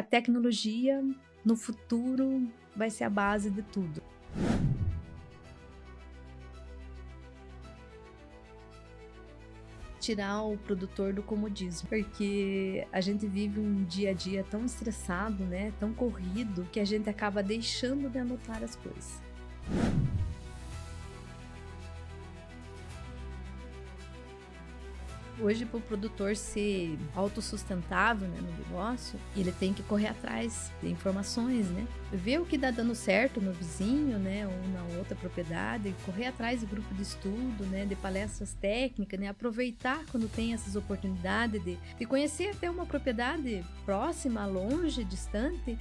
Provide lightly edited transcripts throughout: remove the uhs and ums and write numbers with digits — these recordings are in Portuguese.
A tecnologia, no futuro, vai ser a base de tudo. Tirar o produtor do comodismo, porque a gente vive um dia a dia tão estressado, né, tão corrido, que a gente acaba deixando de anotar as coisas. Hoje, para o produtor ser autossustentável, né, no negócio, ele tem que correr atrás de informações, né? Ver o que está dando certo no vizinho, né, ou na outra propriedade, correr atrás de grupo de estudo, né, de palestras técnicas, né, aproveitar quando tem essas oportunidades de conhecer até uma propriedade próxima, longe, distante.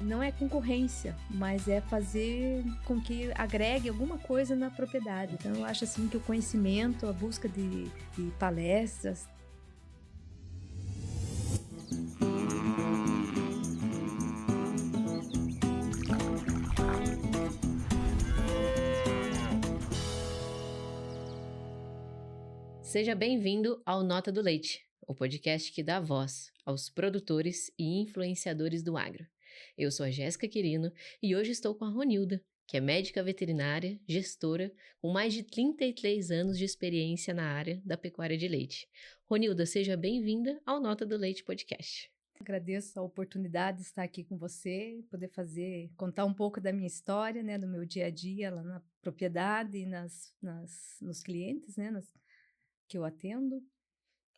Não é concorrência, mas é fazer com que agregue alguma coisa na propriedade. Então, eu acho assim que o conhecimento, a busca de palestras. Seja bem-vindo ao Nota do Leite, o podcast que dá voz aos produtores e influenciadores do agro. Eu sou a Jéssica Quirino e hoje estou com a Ronilda, que é médica veterinária, gestora, com mais de 33 anos de experiência na área da pecuária de leite. Ronilda, seja bem-vinda ao Nota do Leite podcast. Agradeço a oportunidade de estar aqui com você, poder contar um pouco da minha história, né, do meu dia a dia lá na propriedade e nos clientes, né, que eu atendo.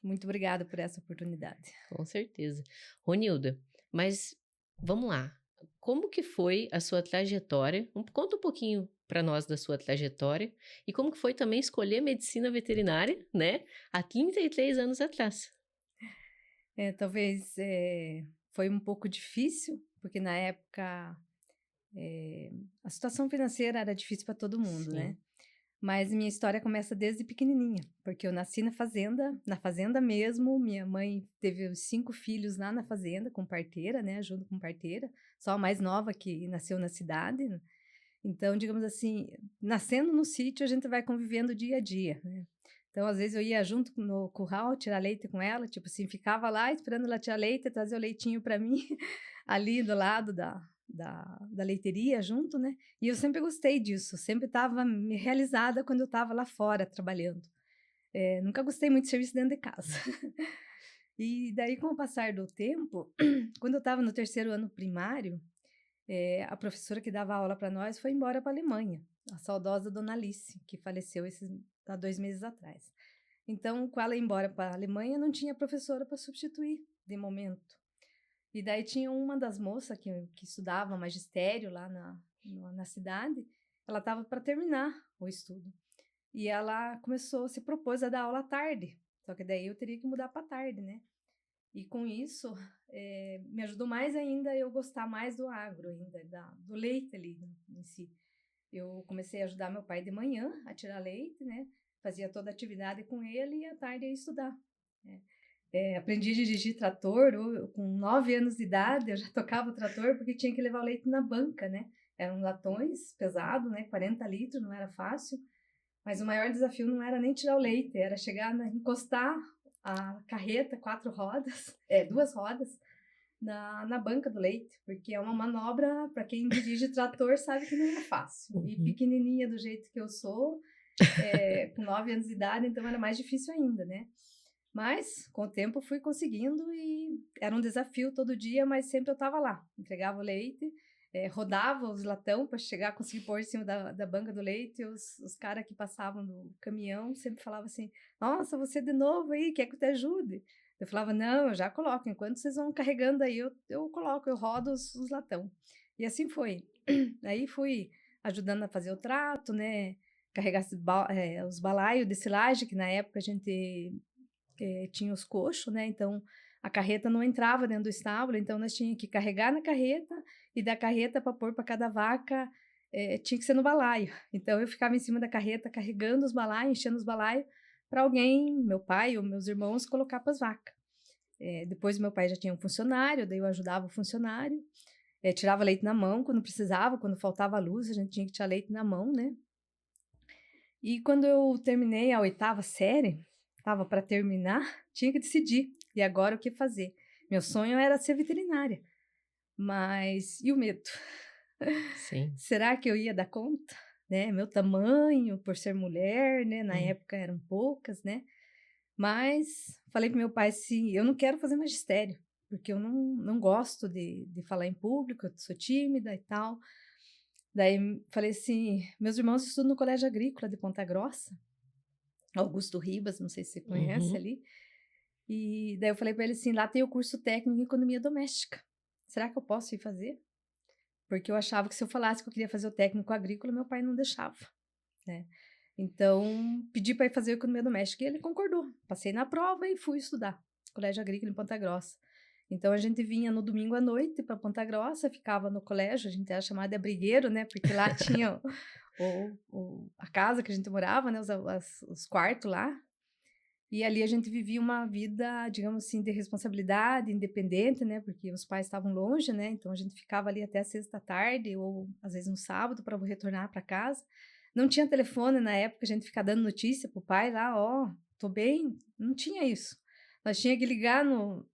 Muito obrigada por essa oportunidade. Com certeza. Ronilda, mas vamos lá. Como que foi a sua trajetória? Conta um pouquinho para nós da sua trajetória e como que foi também escolher medicina veterinária, né, há 33 anos atrás. Talvez foi um pouco difícil, porque na época a situação financeira era difícil para todo mundo, Sim. né? Mas minha história começa desde pequenininha, porque eu nasci na fazenda mesmo. Minha mãe teve os 5 filhos lá na fazenda, com parteira, né? Junto com parteira, só a mais nova que nasceu na cidade. Então, digamos assim, nascendo no sítio, a gente vai convivendo dia a dia, né? Então, às vezes eu ia junto no curral tirar leite com ela, tipo assim, ficava lá esperando ela tirar leite, trazer o leitinho para mim, ali do lado da leiteria junto, né? E eu sempre gostei disso, sempre estava realizada quando eu estava lá fora trabalhando. Nunca gostei muito de serviço dentro de casa. E daí, com o passar do tempo, quando eu estava no 3º ano primário, a professora que dava aula para nós foi embora para a Alemanha, a saudosa Dona Alice, que faleceu há 2 meses atrás. Então, com ela ir embora para a Alemanha, não tinha professora para substituir, de momento. E daí tinha uma das moças que estudava magistério lá na cidade, ela estava para terminar o estudo. E ela se propôs a dar aula à tarde, só que daí eu teria que mudar para tarde, né? E com isso, me ajudou mais ainda eu gostar mais do agro ainda, do leite ali em si. Eu comecei a ajudar meu pai de manhã a tirar leite, né? Fazia toda a atividade com ele e à tarde ia estudar, né? Aprendi a dirigir trator com 9 anos de idade, eu já tocava o trator porque tinha que levar o leite na banca, né? Eram latões pesados, né? 40 litros, não era fácil. Mas o maior desafio não era nem tirar o leite, era encostar a carreta, 4 rodas, 2 rodas, na banca do leite, porque é uma manobra, para quem dirige trator sabe que não é fácil. E pequenininha do jeito que eu sou, com 9 anos de idade, então era mais difícil ainda, né? Mas, com o tempo, fui conseguindo e era um desafio todo dia, mas sempre eu estava lá. Entregava o leite, rodava os latão para conseguir pôr em cima da banca do leite. E os caras que passavam no caminhão sempre falavam assim: Nossa, você de novo aí, quer que eu te ajude? Eu falava: Não, eu já coloco. Enquanto vocês vão carregando aí, eu coloco, eu rodo os latão. E assim foi. Aí fui ajudando a fazer o trato, né? Carregar os balaios de silagem, que na época a gente tinha os coxos, né? Então a carreta não entrava dentro do estábulo, então nós tínhamos que carregar na carreta e da carreta para pôr para cada vaca tinha que ser no balaio. Então eu ficava em cima da carreta carregando os balaios, enchendo os balaios para alguém, meu pai ou meus irmãos, colocar para as vacas. Depois meu pai já tinha um funcionário, daí eu ajudava o funcionário, tirava leite na mão quando precisava, quando faltava luz a gente tinha que tirar leite na mão, né? E quando eu terminei a 8ª série, estava para terminar, tinha que decidir. E agora o que fazer? Meu sonho era ser veterinária. Mas e o medo? Sim. Será que eu ia dar conta? Né? Meu tamanho, por ser mulher, né? Na Hum. época eram poucas, né? Mas falei para meu pai assim, eu não quero fazer magistério, porque eu não gosto de falar em público, eu sou tímida e tal. Daí falei assim, meus irmãos estudam no Colégio Agrícola de Ponta Grossa, Augusto Ribas, não sei se você conhece Uhum. ali. E daí eu falei para ele assim, lá tem o curso técnico em economia doméstica. Será que eu posso ir fazer? Porque eu achava que se eu falasse que eu queria fazer o técnico agrícola, meu pai não deixava, né? Então, pedi para ir fazer economia doméstica e ele concordou. Passei na prova e fui estudar. Colégio Agrícola em Ponta Grossa. Então, a gente vinha no domingo à noite para Ponta Grossa, ficava no colégio, a gente era chamado de abrigueiro, né? Porque lá tinha a casa que a gente morava, né? Os quartos lá. E ali a gente vivia uma vida, digamos assim, de responsabilidade, independente, né? Porque os pais estavam longe, né? Então a gente ficava ali até a sexta tarde, ou às vezes no sábado, para retornar para casa. Não tinha telefone na época, a gente ficava dando notícia pro pai lá, ó, tô bem. Não tinha isso. Nós tinha que ligar no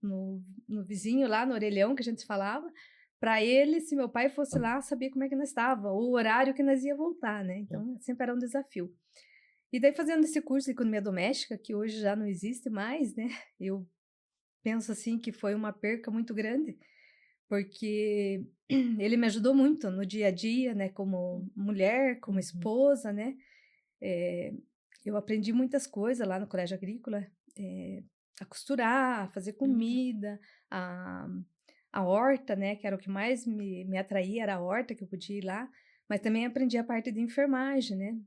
vizinho lá, no orelhão que a gente falava, para ele, se meu pai fosse lá, saber como é que nós estava, ou o horário que nós ia voltar, né? Então sempre era um desafio. E daí fazendo esse curso de economia doméstica, que hoje já não existe mais, né, eu penso, assim, que foi uma perca muito grande, porque ele me ajudou muito no dia a dia, né, como mulher, como Uhum. esposa, né. Eu aprendi muitas coisas lá no colégio agrícola, a costurar, a fazer Hum. comida, a a horta, né, que era o que mais me atraía, era a horta que eu podia ir lá, mas também aprendi a parte de enfermagem, né.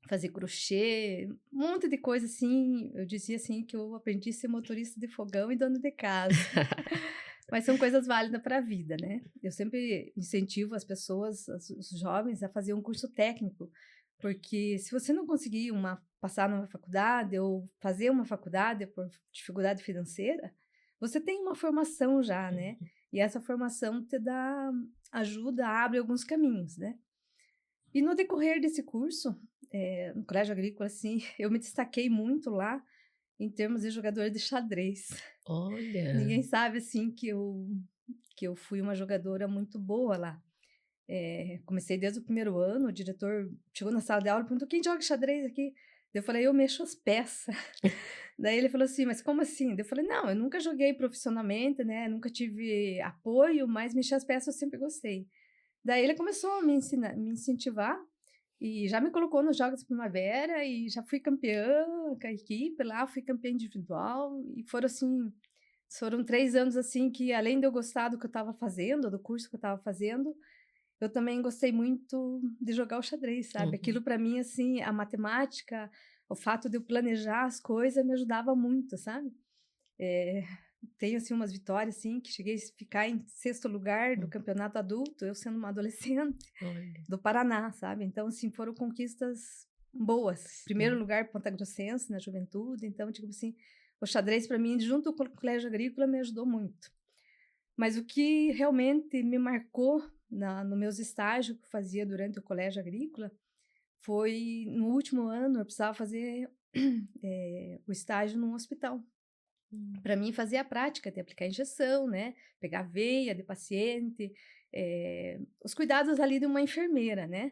Fazer crochê, um monte de coisa, assim, eu dizia, assim, que eu aprendi a ser motorista de fogão e dona de casa. Mas são coisas válidas para a vida, né. Eu sempre incentivo as pessoas, os jovens a fazer um curso técnico, porque se você não conseguir passar numa faculdade ou fazer uma faculdade por dificuldade financeira, você tem uma formação já, né, e essa formação te dá ajuda, abre alguns caminhos, né. E no decorrer desse curso, no colégio agrícola, assim, eu me destaquei muito lá, em termos de jogadora de xadrez. Olha. Ninguém sabe, assim, que eu fui uma jogadora muito boa lá. Comecei desde o primeiro ano, o diretor chegou na sala de aula e perguntou: "Quem joga xadrez aqui?" Daí eu falei: "Eu mexo as peças". Daí ele falou assim: "Mas como assim?" Daí eu falei: "Não, eu nunca joguei profissionalmente, né, nunca tive apoio, mas mexer as peças eu sempre gostei". Daí ele começou a me incentivar e já me colocou nos Jogos de Primavera e já fui campeã com a equipe lá, fui campeã individual e foram 3 anos, assim, que além de eu gostar do que eu estava fazendo, do curso que eu estava fazendo, eu também gostei muito de jogar o xadrez, sabe. Uhum. Aquilo para mim, assim, a matemática, o fato de eu planejar as coisas me ajudava muito, sabe. Eh, Tenho, assim, umas vitórias, assim, que cheguei a ficar em sexto lugar do Hum. campeonato adulto, eu sendo uma adolescente. Olha. Do Paraná, sabe. Então, assim, foram conquistas boas. Primeiro Sim. lugar pontagrossense na juventude, então, tipo assim, o xadrez para mim, junto com o colégio agrícola, me ajudou muito. Mas o que realmente me marcou na no meus estágios que eu fazia durante o colégio agrícola, foi no último ano eu precisava fazer, o estágio num hospital. Hum. Para mim fazer a prática de aplicar injeção, né, pegar a veia de paciente, os cuidados ali de uma enfermeira, né.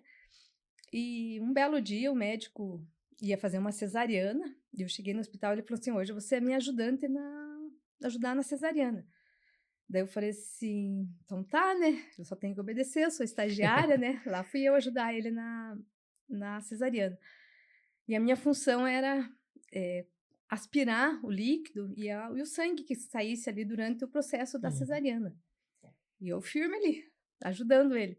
E um belo dia o médico ia fazer uma cesariana, e eu cheguei no hospital, ele falou assim: "Hoje você é minha ajudante na ajudar na cesariana". Daí eu falei assim: "Então tá, né, eu só tenho que obedecer, eu sou estagiária, né". Lá fui eu ajudar ele na cesariana. E a minha função era, eh, aspirar o líquido e o sangue que saísse ali durante o processo da Uhum. cesariana. E eu firme ali, ajudando ele.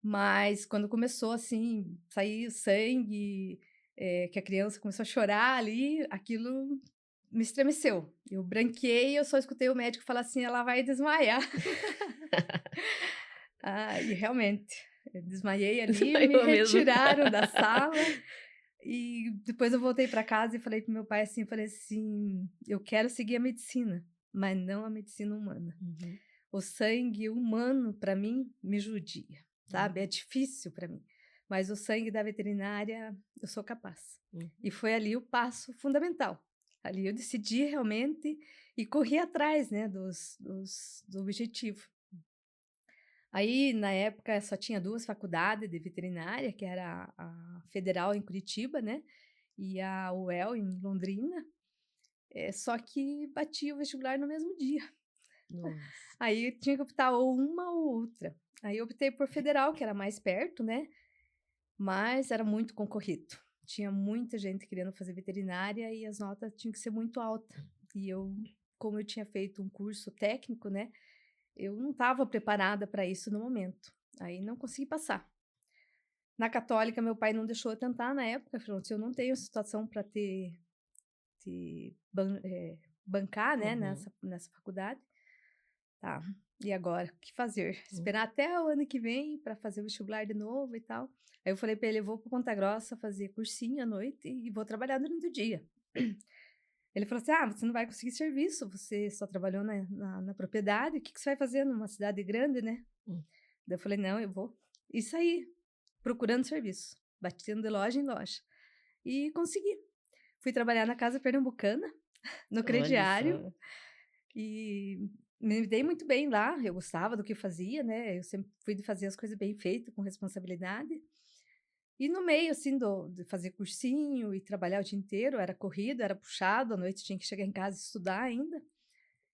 Mas quando começou, assim, sair sangue, que a criança começou a chorar ali, aquilo me estremeceu. Eu branqueei, eu só escutei o médico falar assim: "Ela vai desmaiar". Ah, e realmente, eu desmaiei ali, me Desmaiou mesmo. retiraram da sala e depois eu voltei para casa e falei para meu pai assim, falei assim: "Eu quero seguir a medicina, mas não a medicina humana". Uhum. O sangue humano, para mim, me judia, Hum. sabe, é difícil para mim, mas o sangue da veterinária, eu sou capaz. Uhum. E foi ali o passo fundamental. Ali eu decidi realmente e corri atrás, né, do objetivo. Aí, na época, só tinha 2 faculdades de veterinária, que era a Federal em Curitiba, né, e a UEL em Londrina, só que batia o vestibular no mesmo dia. Nossa. Aí eu tinha que optar ou uma ou outra. Aí eu optei por Federal, que era mais perto, né, mas era muito concorrido. Tinha muita gente querendo fazer veterinária e as notas tinham que ser muito alta. E eu, como eu tinha feito um curso técnico, né, eu não estava preparada para isso no momento. Aí não consegui passar. Na católica, meu pai não deixou eu tentar na época, falou: "Se eu não tenho situação para bancar, né, Uhum. nessa faculdade, tá, e agora? O que fazer? Hum. Esperar até o ano que vem para fazer o vestibular de novo e tal?" Aí eu falei para ele: "Eu vou para Ponta Grossa fazer cursinho à noite e vou trabalhar durante o dia." Ele falou assim: "Ah, você não vai conseguir serviço, você só trabalhou na propriedade, o que que você vai fazer numa cidade grande, né?" Hum. Daí eu falei: "Não, eu vou." E saí procurando serviço, batendo de loja em loja. E consegui. Fui trabalhar na Casa Pernambucana, no Olha crediário, só. e me dei muito bem lá, eu gostava do que eu fazia, né, eu sempre fui de fazer as coisas bem feitas, com responsabilidade. E no meio, assim, de fazer cursinho e trabalhar o dia inteiro, era corrido, era puxado, à noite tinha que chegar em casa e estudar ainda,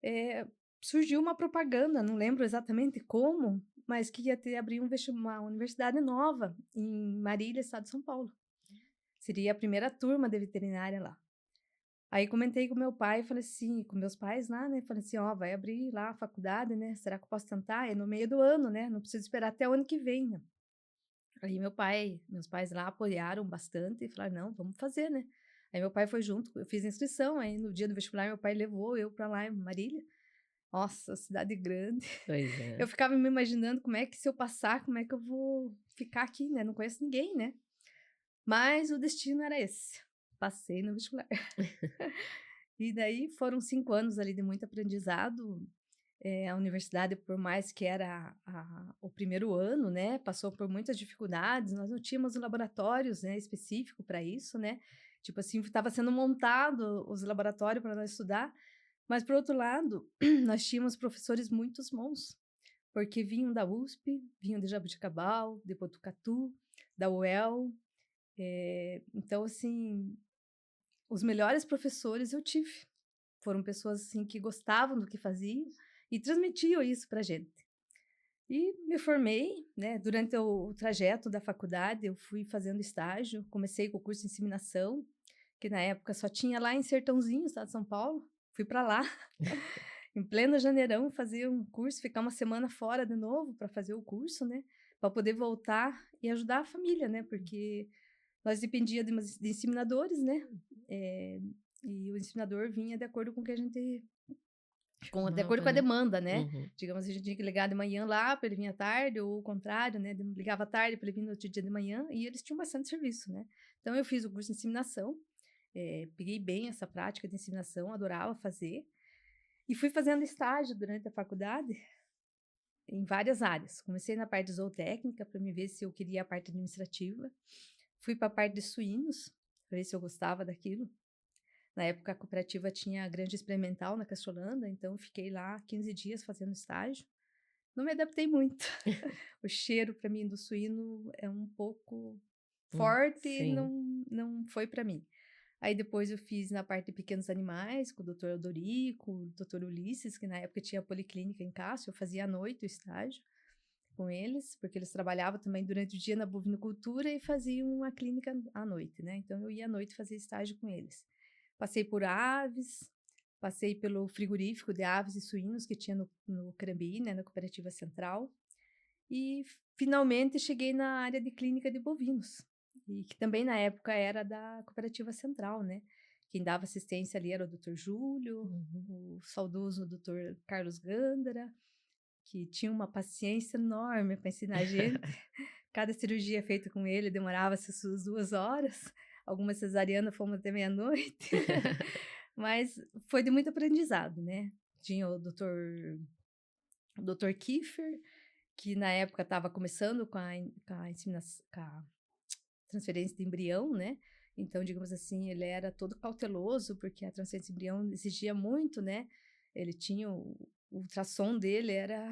eh, surgiu uma propaganda, não lembro exatamente como, mas que ia ter abrir uma universidade nova em Marília, estado de São Paulo. Seria a primeira turma de veterinária lá. Aí comentei com meu pai, falei assim, com meus pais lá, né, falei assim: "Ó, vai abrir lá a faculdade, né, será que eu posso tentar? É no meio do ano, né, não preciso esperar até o ano que vem, né." Aí meus pais lá apoiaram bastante e falaram: "Não, vamos fazer, né." Aí meu pai foi junto, eu fiz a inscrição, aí no dia do vestibular meu pai levou eu para lá em Marília. Nossa, cidade grande. Pois Eu é. ficava me imaginando como é que se eu passar, como é que eu vou ficar aqui, né, não conheço ninguém, né. Mas o destino era esse, passei no vestibular. E daí foram 5 anos ali de muito aprendizado. A universidade, por mais que era o primeiro ano, né, passou por muitas dificuldades, nós não tínhamos laboratórios, né, específico para isso, né, tipo assim, estava sendo montado os laboratórios para nós estudar, mas por outro lado, nós tínhamos professores muito bons, porque vinham da USP, vinham de Jaboticabal, de Botucatu, da UEL, então assim, os melhores professores eu tive. Foram pessoas, assim, que gostavam do que faziam e transmitiam isso pra gente. E me formei, né, durante o trajeto da faculdade eu fui fazendo estágio, comecei com o curso de inseminação, que na época só tinha lá em Sertãozinho, estado de São Paulo, fui para lá, em pleno janeirão, fazer um curso, ficar uma semana fora de novo para fazer o curso, né, para poder voltar e ajudar a família, né, porque nós dependia de inseminadores, né, eh, e o inseminador vinha de acordo com o que a gente de acordo Chamava, com a né. demanda, né. Uhum. Digamos, a gente tinha que ligar de manhã lá para ele vir à tarde ou o contrário, né, ligava à tarde para ele vir no outro dia de manhã, e eles tinham bastante serviço, né. Então eu fiz o curso de inseminação, peguei bem essa prática de inseminação, adorava fazer, e fui fazendo estágio durante a faculdade em várias áreas. Comecei na parte de zootécnica para me ver se eu queria a parte administrativa, fui para a parte de suínos, para ver se eu gostava daquilo. Na época, a cooperativa tinha granja experimental na Caçolanda, então eu fiquei lá 15 dias fazendo estágio. Não me adaptei muito. O cheiro para mim do suíno é um pouco forte e Sim. não foi para mim. Aí depois eu fiz na parte de pequenos animais com o doutor Aldorico, o doutor Ulisses, que na época tinha policlínica em Cássio, eu fazia à noite o estágio com eles, porque eles trabalhavam também durante o dia na bovinocultura e faziam uma clínica à noite, né, então eu ia à noite fazer estágio com eles. Passei por aves, passei pelo frigorífico de aves e suínos que tinha no Crambi, né, na cooperativa central, e finalmente cheguei na área de clínica de bovinos, e que também na época era da cooperativa central, né. Quem dava assistência ali era o doutor Júlio, Uhum. o saudoso doutor Carlos Gândara, que tinha uma paciência enorme para ensinar a gente. Cada cirurgia feita com ele demorava-se suas 2 horas, algumas cesariana fomos até meia-noite, mas foi de muito aprendizado, né. Tinha o doutor Kiefer, que na época estava começando com a transferência de embrião, né, Então, digamos assim, ele era todo cauteloso, porque a transferência de embrião exigia muito, né? Ele tinha o ultrassom dele, era,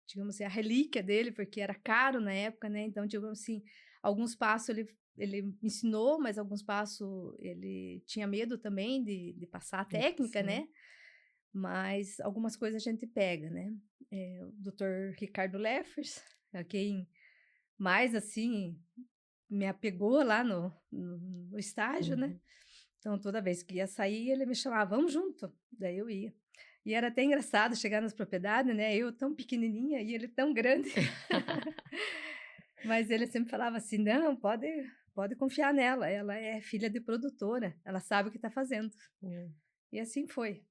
digamos assim, a relíquia dele, porque era caro na época, né? Então, digamos assim, alguns passos ele me ensinou, mas alguns passos ele tinha medo também de passar a técnica, Sim. né? Mas algumas coisas a gente pega, né? O doutor Ricardo Leffers, a quem mais, assim, me apegou lá no estágio, né? Uhum. Então, toda vez que ia sair, ele me chamava: "Vamos junto", daí eu ia. E era até engraçado chegar nas propriedades, né, eu tão pequenininha e ele tão grande. Mas ele sempre falava assim: "Não, pode confiar nela, ela é filha de produtora, ela sabe o que está fazendo". Hum. E assim foi,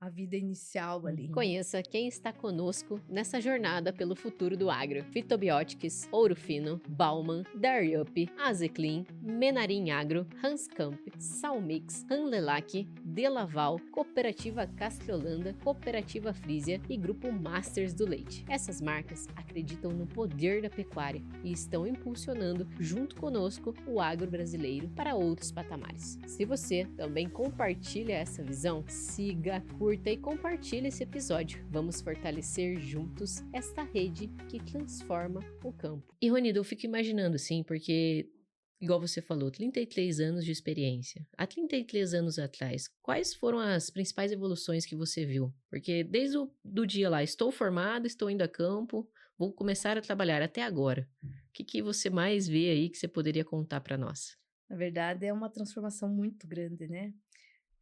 a vida inicial ali. Conheça quem está conosco nessa jornada pelo futuro do agro. Fitobiotics, Ouro Fino, Bauman, Dariup, Azeclean, Menarim Agro, Hanscamp, Salmix, Hanlelac, Delaval, Cooperativa Castriolanda, Cooperativa Frisia e Grupo Masters do Leite. Essas marcas acreditam no poder da pecuária e estão impulsionando, junto conosco, o agro brasileiro para outros patamares. Se você também compartilha essa visão, siga, curta e compartilhe esse episódio. Vamos fortalecer juntos esta rede que transforma o campo. E Ronido, eu fico imaginando assim, porque igual você falou, 33 anos de experiência. Há 33 anos atrás, quais foram as principais evoluções que você viu? Porque desde o do dia lá, estou formado, estou indo a campo, vou começar a trabalhar até agora. O que você mais vê aí que você poderia contar para nós? Na verdade, é uma transformação muito grande, né?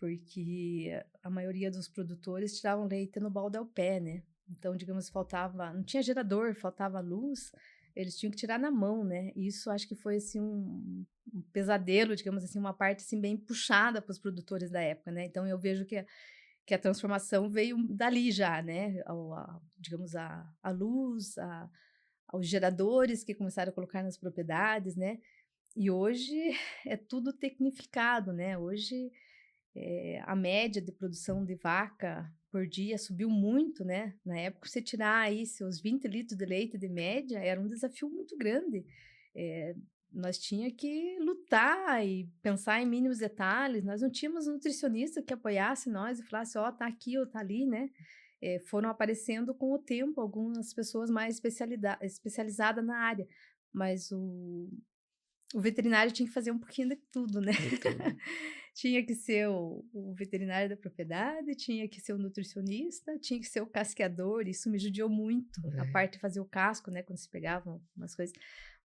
Porque a maioria dos produtores tiravam leite no balde ao pé, né? Então, digamos, faltava, não tinha gerador, faltava luz, eles tinham que tirar na mão, né? E isso acho que foi assim um pesadelo, digamos assim, uma parte assim bem puxada para os produtores da época, né? Então eu vejo que a transformação veio dali já, né? Digamos, a luz, aos geradores que começaram a colocar nas propriedades, né? E hoje é tudo tecnificado, né? Hoje a média de produção de vaca por dia subiu muito, né? Na época, você tirar aí seus 20 litros de leite de média era um desafio muito grande. Eh, Nós tinha que lutar e pensar em mínimos detalhes. Nós não tínhamos um nutricionista que apoiasse nós e falasse, ó, tá aqui ou tá ali, né? Foram aparecendo com o tempo algumas pessoas mais especializadas na área, mas o veterinário tinha que fazer um pouquinho de tudo, né? De tudo. Tinha que ser o veterinário da propriedade, tinha que ser o nutricionista, tinha que ser o casqueador, isso me judiou muito, a É, parte de fazer o casco, né, quando se pegavam umas coisas.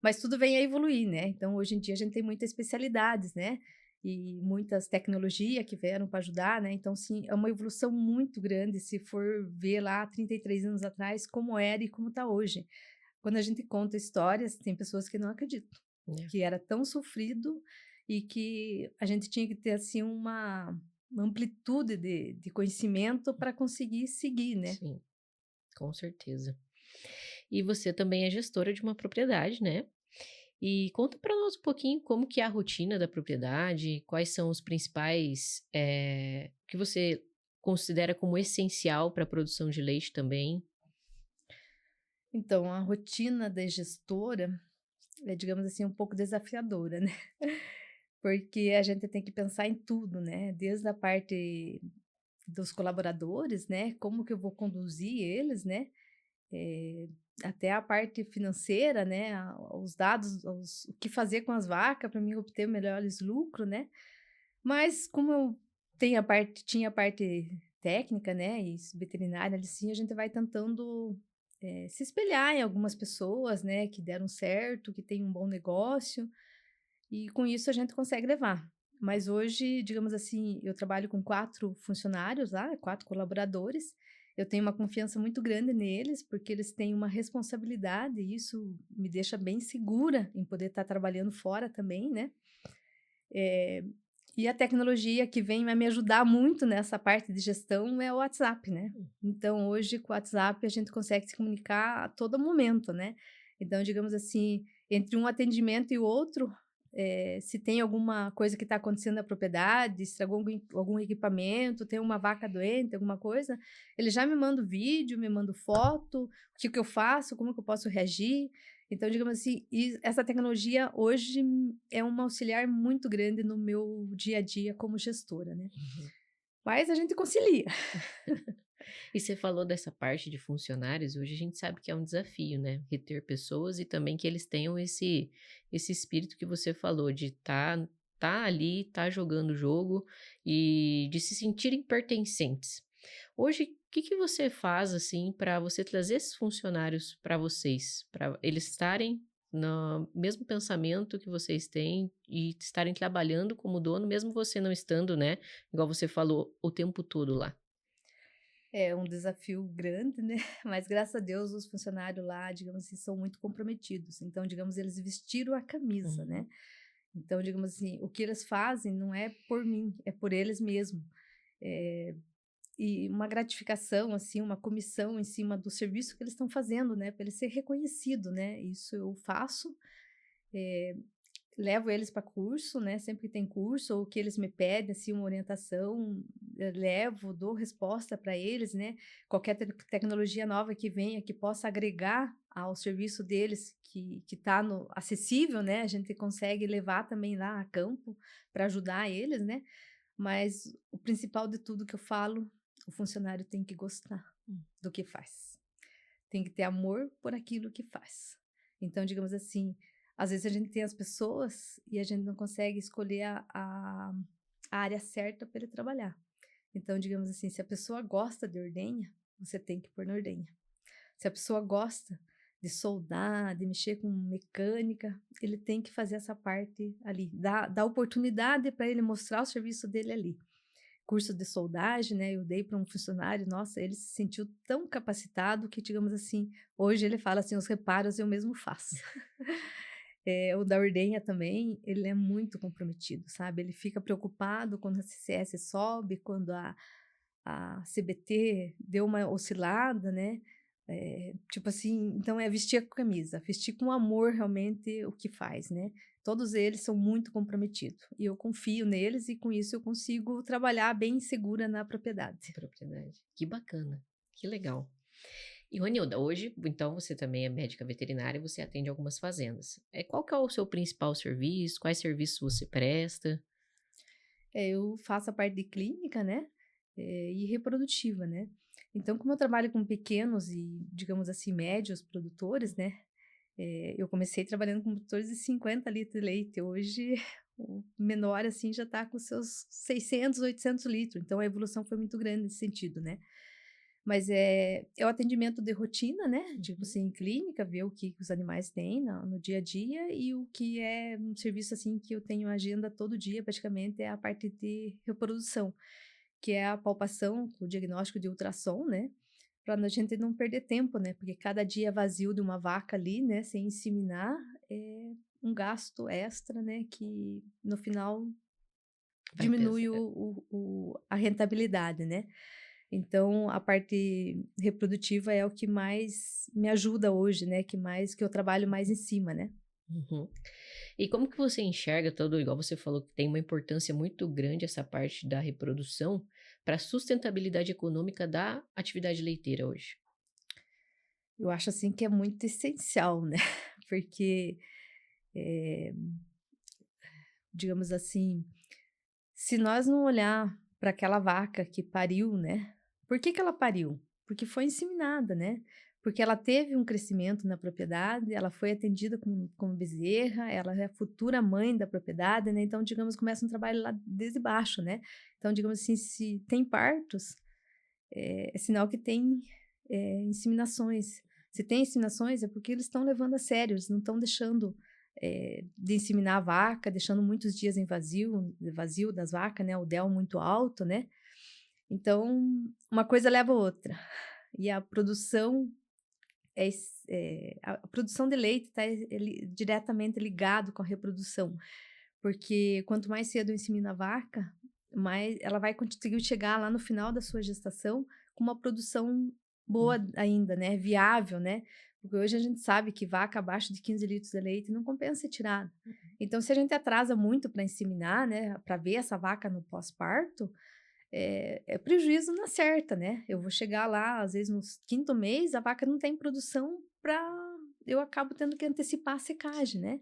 Mas tudo vem a evoluir, né? Então, hoje em dia, a gente tem muitas especialidades, né? E muitas tecnologias que vieram para ajudar, né? Então, sim, é uma evolução muito grande se for ver lá 33 anos atrás como era e como está hoje. Quando a gente conta histórias, tem pessoas que não acreditam né? que era tão sofrido e que a gente tinha que ter, assim, uma amplitude de conhecimento para conseguir seguir, né. Sim, com certeza. E você também é gestora de uma propriedade, né? E conta para nós um pouquinho como que é a rotina da propriedade, quais são os principais, que você considera como essencial para a produção de leite também. Então, a rotina da gestora é, digamos assim, um pouco desafiadora, né, porque a gente tem que pensar em tudo, né, desde a parte dos colaboradores, né, como que eu vou conduzir eles, né, eh, até a parte financeira, né, os dados, o que fazer com as vacas para mim obter melhores lucros, né. Mas como eu tinha a parte técnica, né, e veterinária ali sim, a gente vai tentando, se espelhar em algumas pessoas, né, que deram certo, que têm um bom negócio, e com isso a gente consegue levar. Mas hoje, digamos assim, eu trabalho com 4 funcionários lá, 4 colaboradores, eu tenho uma confiança muito grande neles, porque eles têm uma responsabilidade e isso me deixa bem segura em poder estar trabalhando fora também, né. Eh, e a tecnologia que vem a me ajudar muito nessa parte de gestão é o WhatsApp, né. Então hoje com o WhatsApp a gente consegue se comunicar a todo momento, né. Então digamos assim, entre um atendimento e o outro, se tem alguma coisa que está acontecendo na propriedade, estragou algum equipamento, tem uma vaca doente, alguma coisa, ele já me manda o vídeo, me manda foto, o que que eu faço, como que eu posso reagir. Então, digamos assim, essa tecnologia hoje é um auxiliar muito grande no meu dia a dia como gestora, né. Uhum. Mas a gente concilia. E você falou dessa parte de funcionários, hoje a gente sabe que é um desafio, né, reter pessoas e também que eles tenham esse espírito que você falou de tá ali, tá jogando o jogo e de se sentirem pertencentes. Hoje, o que que você faz, assim, para você trazer esses funcionários para vocês, para eles estarem no mesmo pensamento que vocês têm e estarem trabalhando como dono, mesmo você não estando, né, igual você falou, o tempo todo lá? É um desafio grande, né, mas graças a Deus os funcionários lá, digamos assim, são muito comprometidos. Então, digamos, eles vestiram a camisa, Uhum. né. Então, digamos assim, o que eles fazem não é por mim, é por eles mesmos. Eh, e uma gratificação, assim, uma comissão em cima do serviço que eles estão fazendo, né, para ele ser reconhecido, né. Isso eu faço, eh levo eles para curso, né, sempre que tem curso ou que eles me pedem, assim, uma orientação, levo, dou resposta para eles, né. Qualquer tecnologia nova que venha, que possa agregar ao serviço deles, que está no acessível, né, a gente consegue levar também lá a campo para ajudar eles, né. Mas o principal de tudo que eu falo, o funcionário tem que gostar do que faz. Tem que ter amor por aquilo que faz. Então, digamos assim, às vezes a gente tem as pessoas e a gente não consegue escolher a área certa para ele trabalhar. Então, digamos assim, se a pessoa gosta de ordenha, você tem que pôr na ordenha. Se a pessoa gosta de soldar, de mexer com mecânica, ele tem que fazer essa parte ali, dar oportunidade para ele mostrar o serviço dele ali. Curso de soldagem, né, eu dei para um funcionário, nossa, ele se sentiu tão capacitado que, digamos assim, hoje ele fala assim: "Os reparos eu mesmo faço". O da ordenha também, ele é muito comprometido, sabe, ele fica preocupado quando a CCS sobe, quando a CBT deu uma oscilada, né, tipo assim, então é vestir a camisa, vestir com amor realmente o que faz, né. Todos eles são muito comprometidos e eu confio neles e com isso eu consigo trabalhar bem segura na propriedade. Propriedade. Que bacana, que legal. E Ronilda, hoje, então, você também é médica veterinária, você atende algumas fazendas. Qual que é o seu principal serviço? Quais serviços você presta? Eu faço a parte de clínica, né, e reprodutiva, né. Então como eu trabalho com pequenos e, digamos assim, médios produtores, né, eu comecei trabalhando com produtores de 50 litros de leite, hoje o menor, assim, já está com seus 600, 800 litros, então a evolução foi muito grande nesse sentido, né. Mas, é o atendimento de rotina, né, tipo Uhum. assim, clínica, ver o que os animais têm no dia a dia e o que é um serviço, assim, que eu tenho agenda todo dia praticamente é a parte de reprodução, que é a palpação, o diagnóstico de ultrassom, né, para a gente não perder tempo, né, porque cada dia vazio de uma vaca ali, né, sem inseminar, é um gasto extra, né, que no final Vai pensar. diminui a rentabilidade, né. Então a parte reprodutiva é o que mais me ajuda hoje, né, que eu trabalho mais em cima, né. Uhum. E como que você enxerga todo, igual você falou que tem uma importância muito grande essa parte da reprodução para a sustentabilidade econômica da atividade leiteira hoje? Eu acho, assim, que é muito essencial, né, porque, eh, digamos assim, se nós não olhar para aquela vaca que pariu, né, por que que ela pariu? Porque foi inseminada, né, porque ela teve um crescimento na propriedade, ela foi atendida como bezerra, ela é a futura mãe da propriedade, né, então, digamos, começa um trabalho lá desde baixo, né. Então, digamos assim, se tem partos, é sinal que tem, inseminações. Se tem inseminações, é porque eles estão levando a sério, eles não estão deixando, de inseminar a vaca, deixando muitos dias em vazio das vacas, né, o del muito alto, né. Então, uma coisa leva a outra. E a produção a produção de leite está diretamente ligado com a reprodução, porque quanto mais cedo insemina a vaca, mais ela vai conseguir chegar lá no final da sua gestação com uma produção boa Uhum. ainda, né, viável, né, porque hoje a gente sabe que vaca abaixo de 15 litros de leite não compensa ser tirada. Então se a gente atrasa muito para inseminar, né, para ver essa vaca no pós-parto, é prejuízo na certa, né. Eu vou chegar lá, às vezes, no quinto mês, a vaca não tem produção para eu acabo tendo que antecipar a secagem, né.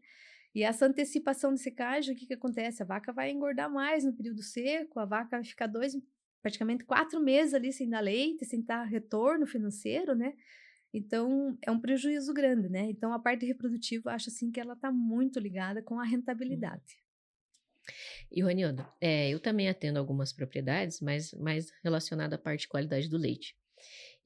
E essa antecipação de secagem, o que que acontece? A vaca vai engordar mais no período seco, a vaca vai ficar 2, praticamente 4 meses ali sem dar leite, sem dar retorno financeiro, né. Então é um prejuízo grande, né. Então a parte reprodutiva, eu acho, assim, que ela está muito ligada com a Hum. rentabilidade. E Ronildo, eu também atendo algumas propriedades, mas mais relacionada à parte de qualidade do leite.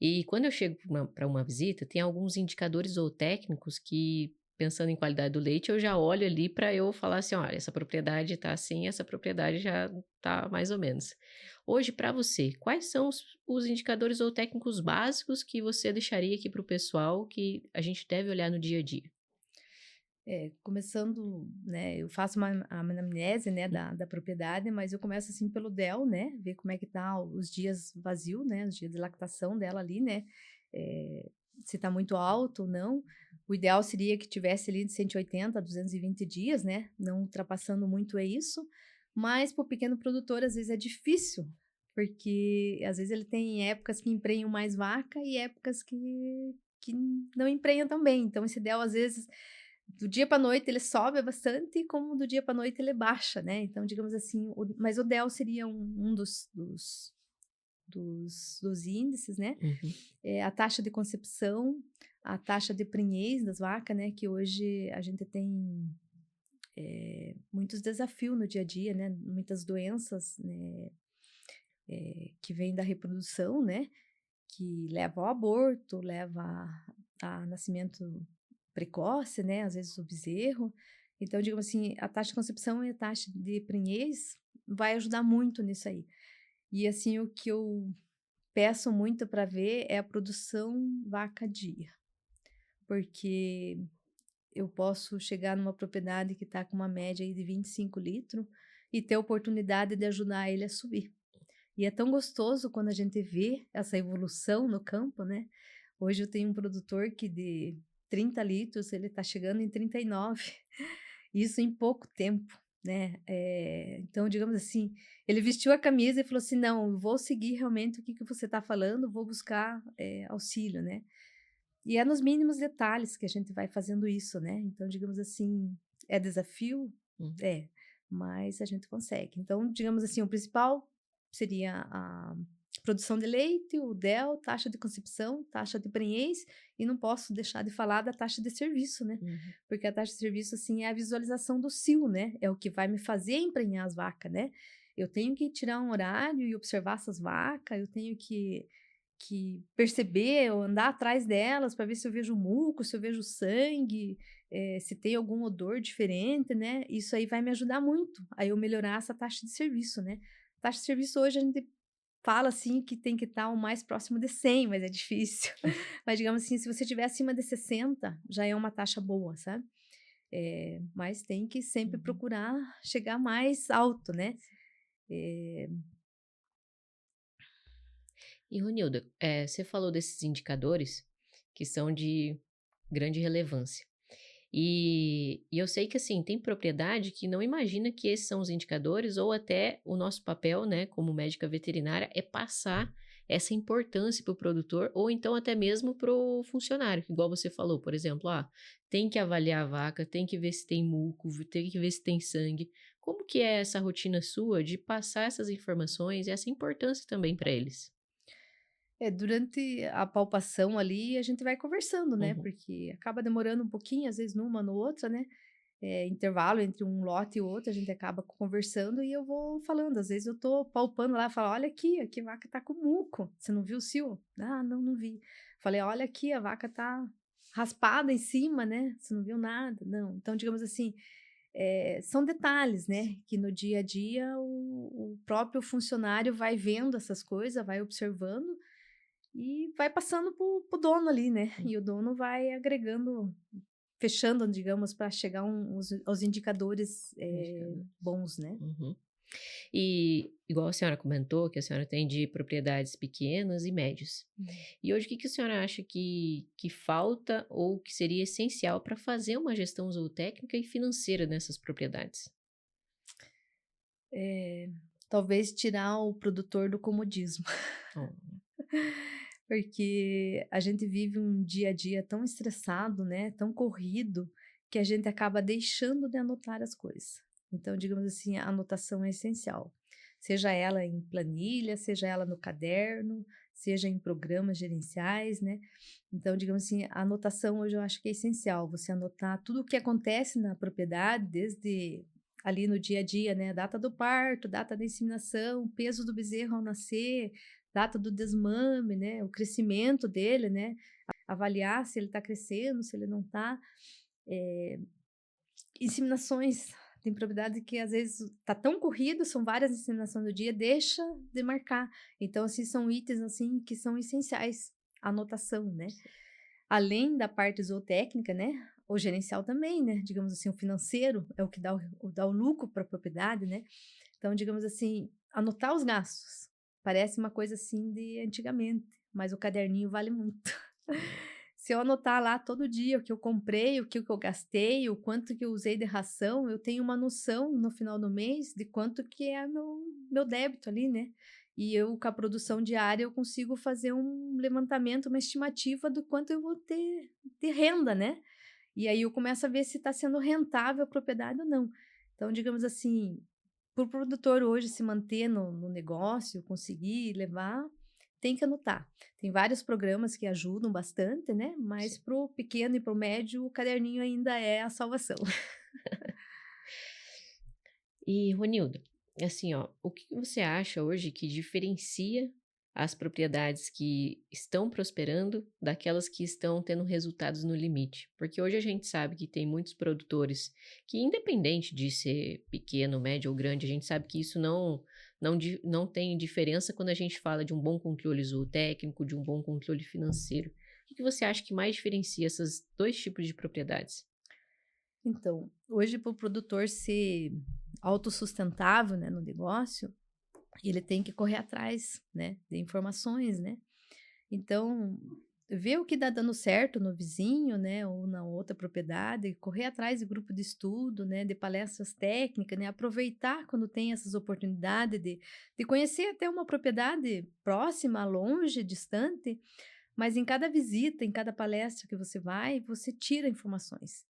E quando eu chego para uma visita, tem alguns indicadores ou técnicos que, pensando em qualidade do leite, eu já olho ali para eu falar assim: olha, essa propriedade está assim, essa propriedade já está mais ou menos. Hoje, para você, quais são os indicadores ou técnicos básicos que você deixaria aqui para o pessoal que a gente deve olhar no dia a dia? Começando, né, eu faço uma a anamnese, né, da propriedade, mas eu começo, assim, pelo DEL, né, ver como é que tá os dias vazio, né, os dias de lactação dela ali, né, se tá muito alto ou não. O ideal seria que tivesse ali de 180 a 220 dias, né, não ultrapassando muito é isso, mas para o pequeno produtor às vezes é difícil, porque às vezes ele tem épocas que emprenham mais vaca e épocas que não emprenham tão bem, então esse DEL às vezes do dia para noite ele sobe bastante, como do dia para noite ele baixa, né, então digamos assim, mas o DEL seria um dos índices, né, Uhum. a taxa de concepção, a taxa de prenhez das vacas, né, que hoje a gente tem, muitos desafios no dia a dia, né, muitas doenças, né, que vêm da reprodução, né, que leva ao aborto, leva a nascimento precoce, né, às vezes o bezerro. Então, digamos assim, a taxa de concepção e a taxa de prenhez vai ajudar muito nisso aí. E assim, o que eu peço muito para ver é a produção vaca-dia, porque eu posso chegar numa propriedade que está com uma média aí de 25 litros e ter a oportunidade de ajudar ele a subir. E é tão gostoso quando a gente vê essa evolução no campo, né. Hoje eu tenho um produtor que de 30 litros ele está chegando em 39, isso em pouco tempo, né. Então digamos assim, ele vestiu a camisa e falou assim: "Não, eu vou seguir realmente o que que você está falando, vou buscar, auxílio", né. E é nos mínimos detalhes que a gente vai fazendo isso, né. Então digamos assim, é desafio? Hum. É, mas a gente consegue. Então digamos assim, o principal seria a produção de leite, o DEL, taxa de concepção, taxa de prenhez, e não posso deixar de falar da taxa de serviço, né, Uhum. porque a taxa de serviço, assim, é a visualização do cio, né, é o que vai me fazer emprenhar as vacas, né. Eu tenho que tirar um horário e observar essas vacas, eu tenho que perceber ou andar atrás delas para ver se eu vejo muco, se eu vejo sangue, se tem algum odor diferente, né, isso aí vai me ajudar muito a eu melhorar essa taxa de serviço, né. Taxa de serviço hoje a gente fala, assim, que tem que estar o mais próximo de 100, mas é difícil. Mas digamos assim, se você tiver acima de 60, já é uma taxa boa, sabe. Mas tem que sempre Uhum. procurar chegar mais alto, né. Eh E Ronilda, você falou desses indicadores que são de grande relevância. E eu sei que, assim, tem propriedade que não imagina que esses são os indicadores ou até o nosso papel, né, como médica veterinária, é passar essa importância para o produtor ou então até mesmo para o funcionário, igual você falou, por exemplo, tem que avaliar a vaca, tem que ver se tem muco, tem que ver se tem sangue. Como que é essa rotina sua de passar essas informações e essa importância também para eles? Durante a palpação ali, a gente vai conversando, né, Uhum. porque acaba demorando um pouquinho, às vezes numa, no outra, né, intervalo entre um lote e o outro, a gente acaba conversando e eu vou falando. Às vezes eu tô palpando lá, falo: "Olha aqui, aqui a vaca tá com muco, você não viu o cio?". "Ah, não, não vi". Falei: "Olha aqui, a vaca tá raspada em cima, né, você não viu nada?". "Não". Então, digamos assim, são detalhes, né, que no dia a dia o próprio funcionário vai vendo essas coisas, vai observando e vai passando para o dono ali, né, Hum. e o dono vai agregando, fechando, digamos, para chegar aos indicadores, Indicador. bons, né. Uhum. E igual a senhora comentou que a senhora tem de propriedades pequenas e médias. Hum. E hoje o que que a senhora acha que falta ou que seria essencial para fazer uma gestão zootécnica e financeira nessas propriedades? Talvez tirar o produtor do comodismo. Ó. porque a gente vive um dia a dia tão estressado, né, tão corrido, que a gente acaba deixando de anotar as coisas. Então, digamos assim, a anotação é essencial. Seja ela em planilha, seja ela no caderno, seja em programas gerenciais, né? Então, digamos assim, a anotação hoje eu acho que é essencial. Você anotar tudo o que acontece na propriedade, desde ali no dia a dia, né? Data do parto, data da inseminação, peso do bezerro ao nascer, data do desmame, né? O crescimento dele, né? Avaliar se ele está crescendo, se ele não está. Inseminações, tem propriedade que às vezes tá tão corrido, são várias inseminações no dia, deixa de marcar. Então, assim, são itens, assim, que são essenciais, a anotação, né. Sim. Além da parte zootécnica, né, o gerencial também, né, digamos assim, o financeiro é o que dá o lucro para a propriedade, né. Então, digamos assim, anotar os gastos, parece uma coisa, assim, de antigamente, mas o caderninho vale muito. Se eu anotar lá todo dia o que eu comprei, o que eu gastei, o quanto que eu usei de ração, eu tenho uma noção no final do mês de quanto que é meu débito ali, né. E eu, com a produção diária, eu consigo fazer um levantamento, uma estimativa do quanto eu vou ter de renda, né. E aí eu começo a ver se está sendo rentável a propriedade ou não. Então, digamos assim, para o produtor hoje se manter no negócio, conseguir levar, tem que anotar. Tem vários programas que ajudam bastante, né, mas Sim. para o pequeno e para o médio, o caderninho ainda é a salvação. E, Ronildo, assim, ó, o que você acha hoje que diferencia as propriedades que estão prosperando daquelas que estão tendo resultados no limite? Porque hoje a gente sabe que tem muitos produtores que, independente de ser pequeno, médio ou grande, a gente sabe que isso não tem diferença quando a gente fala de um bom controle zootécnico, de um bom controle financeiro. O que você acha que mais diferencia esses dois tipos de propriedades? Então, hoje para o produtor ser autossustentável, né, no negócio, ele tem que correr atrás, né, de informações, né. Então, ver o que está dando certo no vizinho, né, ou na outra propriedade, correr atrás de grupo de estudo, né, de palestras técnicas, né, aproveitar quando tem essas oportunidades de conhecer até uma propriedade próxima, longe, distante, mas em cada visita, em cada palestra que você vai, você tira informações.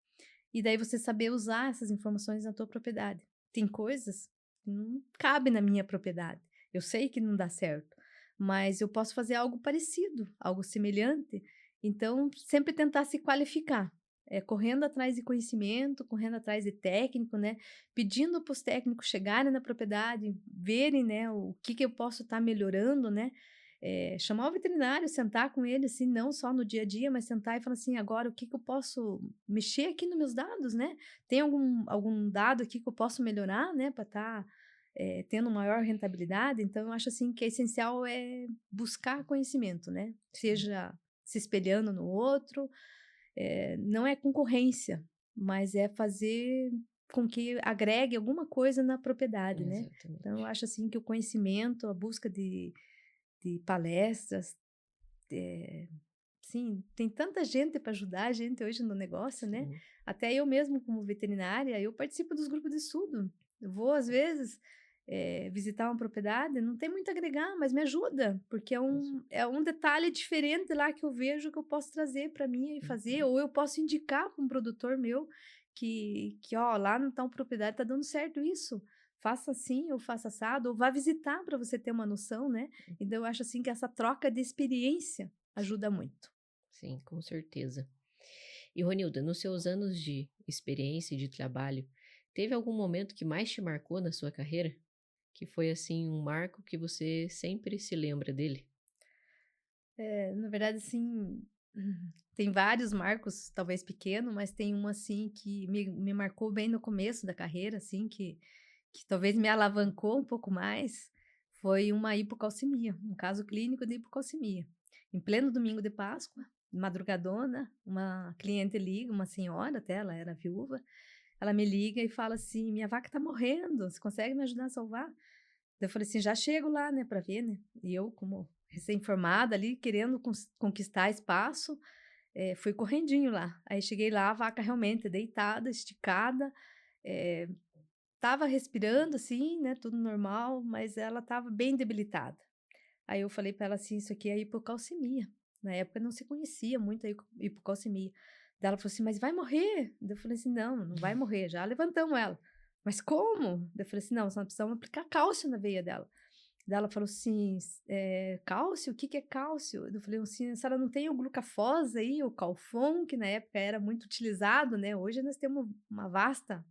E daí você saber usar essas informações na tua propriedade. Tem coisas que não cabe na minha propriedade. Eu sei que não dá certo, mas eu posso fazer algo parecido, algo semelhante. Então, sempre tentar se qualificar. Correndo atrás de conhecimento, correndo atrás de técnico, né? Pedindo para os técnicos chegarem na propriedade, verem, né, o que eu posso estar melhorando, né? Chamar o veterinário, sentar com ele, assim, não só no dia a dia, mas sentar e falar assim: agora o que eu posso mexer aqui nos meus dados, né? Tem algum dado aqui que eu posso melhorar, né, para estar tendo maior rentabilidade? Então, eu acho assim que é essencial é buscar conhecimento, né? Sim, Seja se espelhando no outro, não é concorrência, mas é fazer com que agregue alguma coisa na propriedade, né? Então, eu exatamente. acho assim que o conhecimento, a busca de palestras, sim, tem tanta gente para ajudar a gente hoje no negócio, né. Sim, Até eu mesmo como veterinária, eu participo dos grupos de estudo. Eu vou às vezes, visitar uma propriedade, não tem muito a agregar, mas me ajuda, porque é com um certeza. é um detalhe diferente lá que eu vejo que eu posso trazer para mim e fazer, Uhum. ou eu posso indicar para um produtor meu que: "Ó, lá na tal propriedade tá dando certo isso, faça assim ou faça assado", ou vá visitar para você ter uma noção, né. Então eu acho assim que essa troca de experiência ajuda muito. Sim, com certeza. E Ronilda, nos seus anos de experiência e de trabalho, teve algum momento que mais te marcou na sua carreira? Que foi assim um marco que você sempre se lembra dele? Na verdade, assim, tem vários marcos, talvez pequeno, mas tem um, assim, que me marcou bem no começo da carreira, assim, que talvez me alavancou um pouco mais, foi uma hipocalcemia, um caso clínico de hipocalcemia. Em pleno domingo de Páscoa, madrugadona, uma cliente liga, uma senhora até, ela era viúva, ela me liga e fala assim: "Minha vaca tá morrendo, você consegue me ajudar a salvar?" Daí eu falei assim: "Já chego lá, né, pra ver, né". E eu, como recém-formada ali, querendo conquistar espaço, fui correndinho lá. Aí cheguei lá, a vaca realmente deitada, esticada, eh, estava respirando, assim, né, tudo normal, mas ela estava bem debilitada. Aí eu falei pra ela assim, isso aqui é hipocalcemia. Na época não se conhecia muito a hipocalcemia. Daí ela falou assim, mas vai morrer? Daí eu falei assim, não vai morrer, já levantamos ela. Mas como? Daí eu falei assim, não, nós precisamos aplicar cálcio na veia dela. Daí ela falou assim, cálcio? O que que é cálcio? Eu falei assim, a senhora não tem o glucafós aí, o Calfon, que na época era muito utilizado, né? Hoje nós temos uma vasta,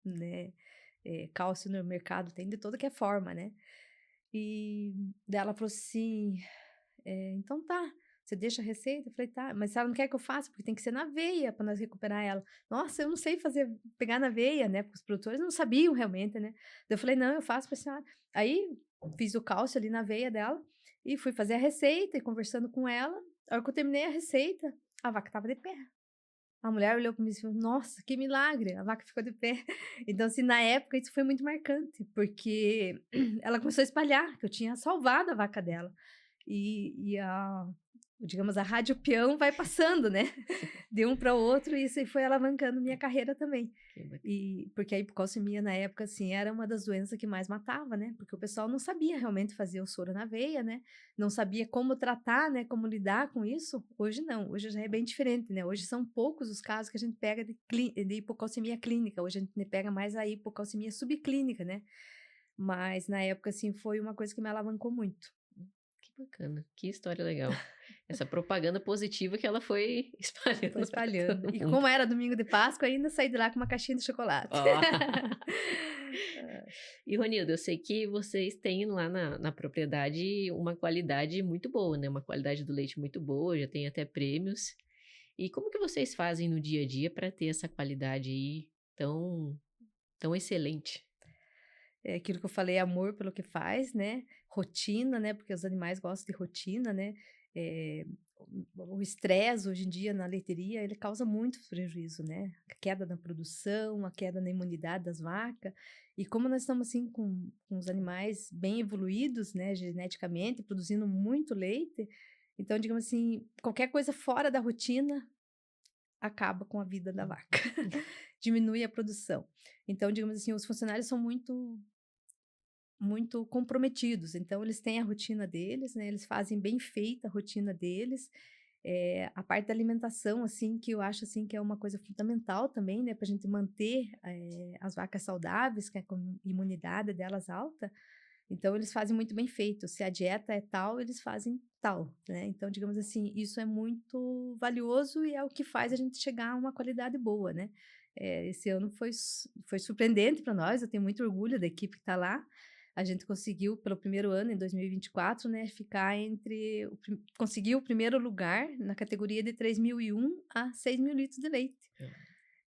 né, cálcio no mercado, tem de toda que é forma, né? E daí ela falou assim, então tá, você deixa a receita? Eu falei, tá, mas a senhora não quer que eu faça? Porque tem que ser na veia para nós recuperar ela. Nossa, eu não sei pegar na veia, né? Porque os produtores não sabiam realmente, né? Daí eu falei, não, eu faço para a senhora. Aí fiz o cálcio ali na veia dela e fui fazer a receita e conversando com ela. A hora que eu terminei a receita, a vaca estava de pé. A mulher olhou para mim e falou, nossa, que milagre, a vaca ficou de pé. Então, assim, na época isso foi muito marcante, porque ela começou a espalhar que eu tinha salvado a vaca dela. E digamos, a rádio peão vai passando, né? De um para o outro, e isso aí foi alavancando minha carreira também. E porque a hipocalcemia na época, assim, era uma das doenças que mais matava, né? Porque o pessoal não sabia realmente fazer o soro na veia, né? Não sabia como tratar, né? Como lidar com isso. Hoje não, hoje já é bem diferente, né? Hoje são poucos os casos que a gente pega de hipocalcemia clínica. Hoje a gente pega mais a hipocalcemia subclínica, né? Mas na época, assim, foi uma coisa que me alavancou muito. Que bacana, que história legal. Essa propaganda positiva que ela foi espalhando Foi para espalhando. todo E mundo. como era domingo de Páscoa, ainda saí de lá com uma caixinha de chocolate. Ó. E, Ronildo, eu sei que vocês têm lá na propriedade uma qualidade muito boa, né? Uma qualidade do leite muito boa, já tem até prêmios. E como que vocês fazem no dia a dia para ter essa qualidade aí tão excelente? É aquilo que eu falei, amor pelo que faz, né? Rotina, né? Porque os animais gostam de rotina, né? Eh, o estresse hoje em dia na leiteria, ele causa muito prejuízo, né? A queda na produção, a queda na imunidade das vacas. E como nós estamos assim com os animais bem evoluídos, né, geneticamente, produzindo muito leite, então, digamos assim, qualquer coisa fora da rotina acaba com a vida da vaca, diminui a produção. Então, digamos assim, os funcionários são muito comprometidos, então eles têm a rotina deles, né, eles fazem bem feita a rotina deles, a parte da alimentação, assim, que eu acho, assim, que é uma coisa fundamental também, né, pra gente manter, as vacas saudáveis, que é com imunidade delas alta, então eles fazem muito bem feito, se a dieta é tal, eles fazem tal, né, então digamos assim, isso é muito valioso e é o que faz a gente chegar a uma qualidade boa, né. Esse ano foi surpreendente para nós, eu tenho muito orgulho da equipe que está lá, a gente conseguiu, pelo primeiro ano, em 2024, né, ficar conseguiu o primeiro lugar na categoria de 3.001 a 6.000 litros de leite.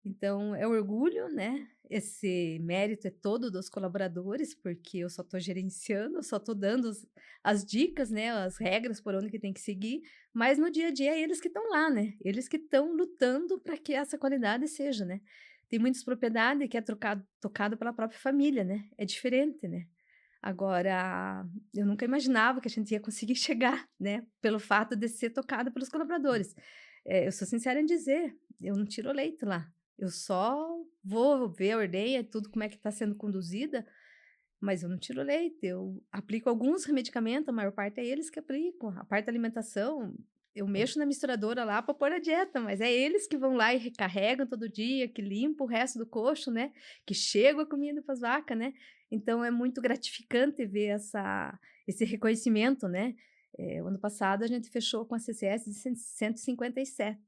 Então, é um orgulho, né? Esse mérito é todo dos colaboradores, porque eu só estou gerenciando, eu só estou dando as dicas, né? As regras por onde que tem que seguir, mas no dia a dia é eles que estão lá, né? Eles que estão lutando para que essa qualidade seja, né? Tem muitas propriedades que é tocado pela própria família, né? É diferente, né? Agora, eu nunca imaginava que a gente ia conseguir chegar, né? Pelo fato de ser tocado pelos colaboradores. Eu sou sincera em dizer, eu não tiro leite lá. Eu só vou ver a ordenha, tudo como é que está sendo conduzida, mas eu não tiro leite. Eu aplico alguns medicamentos, a maior parte é eles que aplicam. A parte da alimentação, eu mexo na misturadora lá para pôr a dieta, mas é eles que vão lá e recarregam todo dia, que limpam o resto do coxo, né? Que chegam a comida para as vacas, né? Então é muito gratificante ver esse reconhecimento, né? O ano passado a gente fechou com a CCS de 157.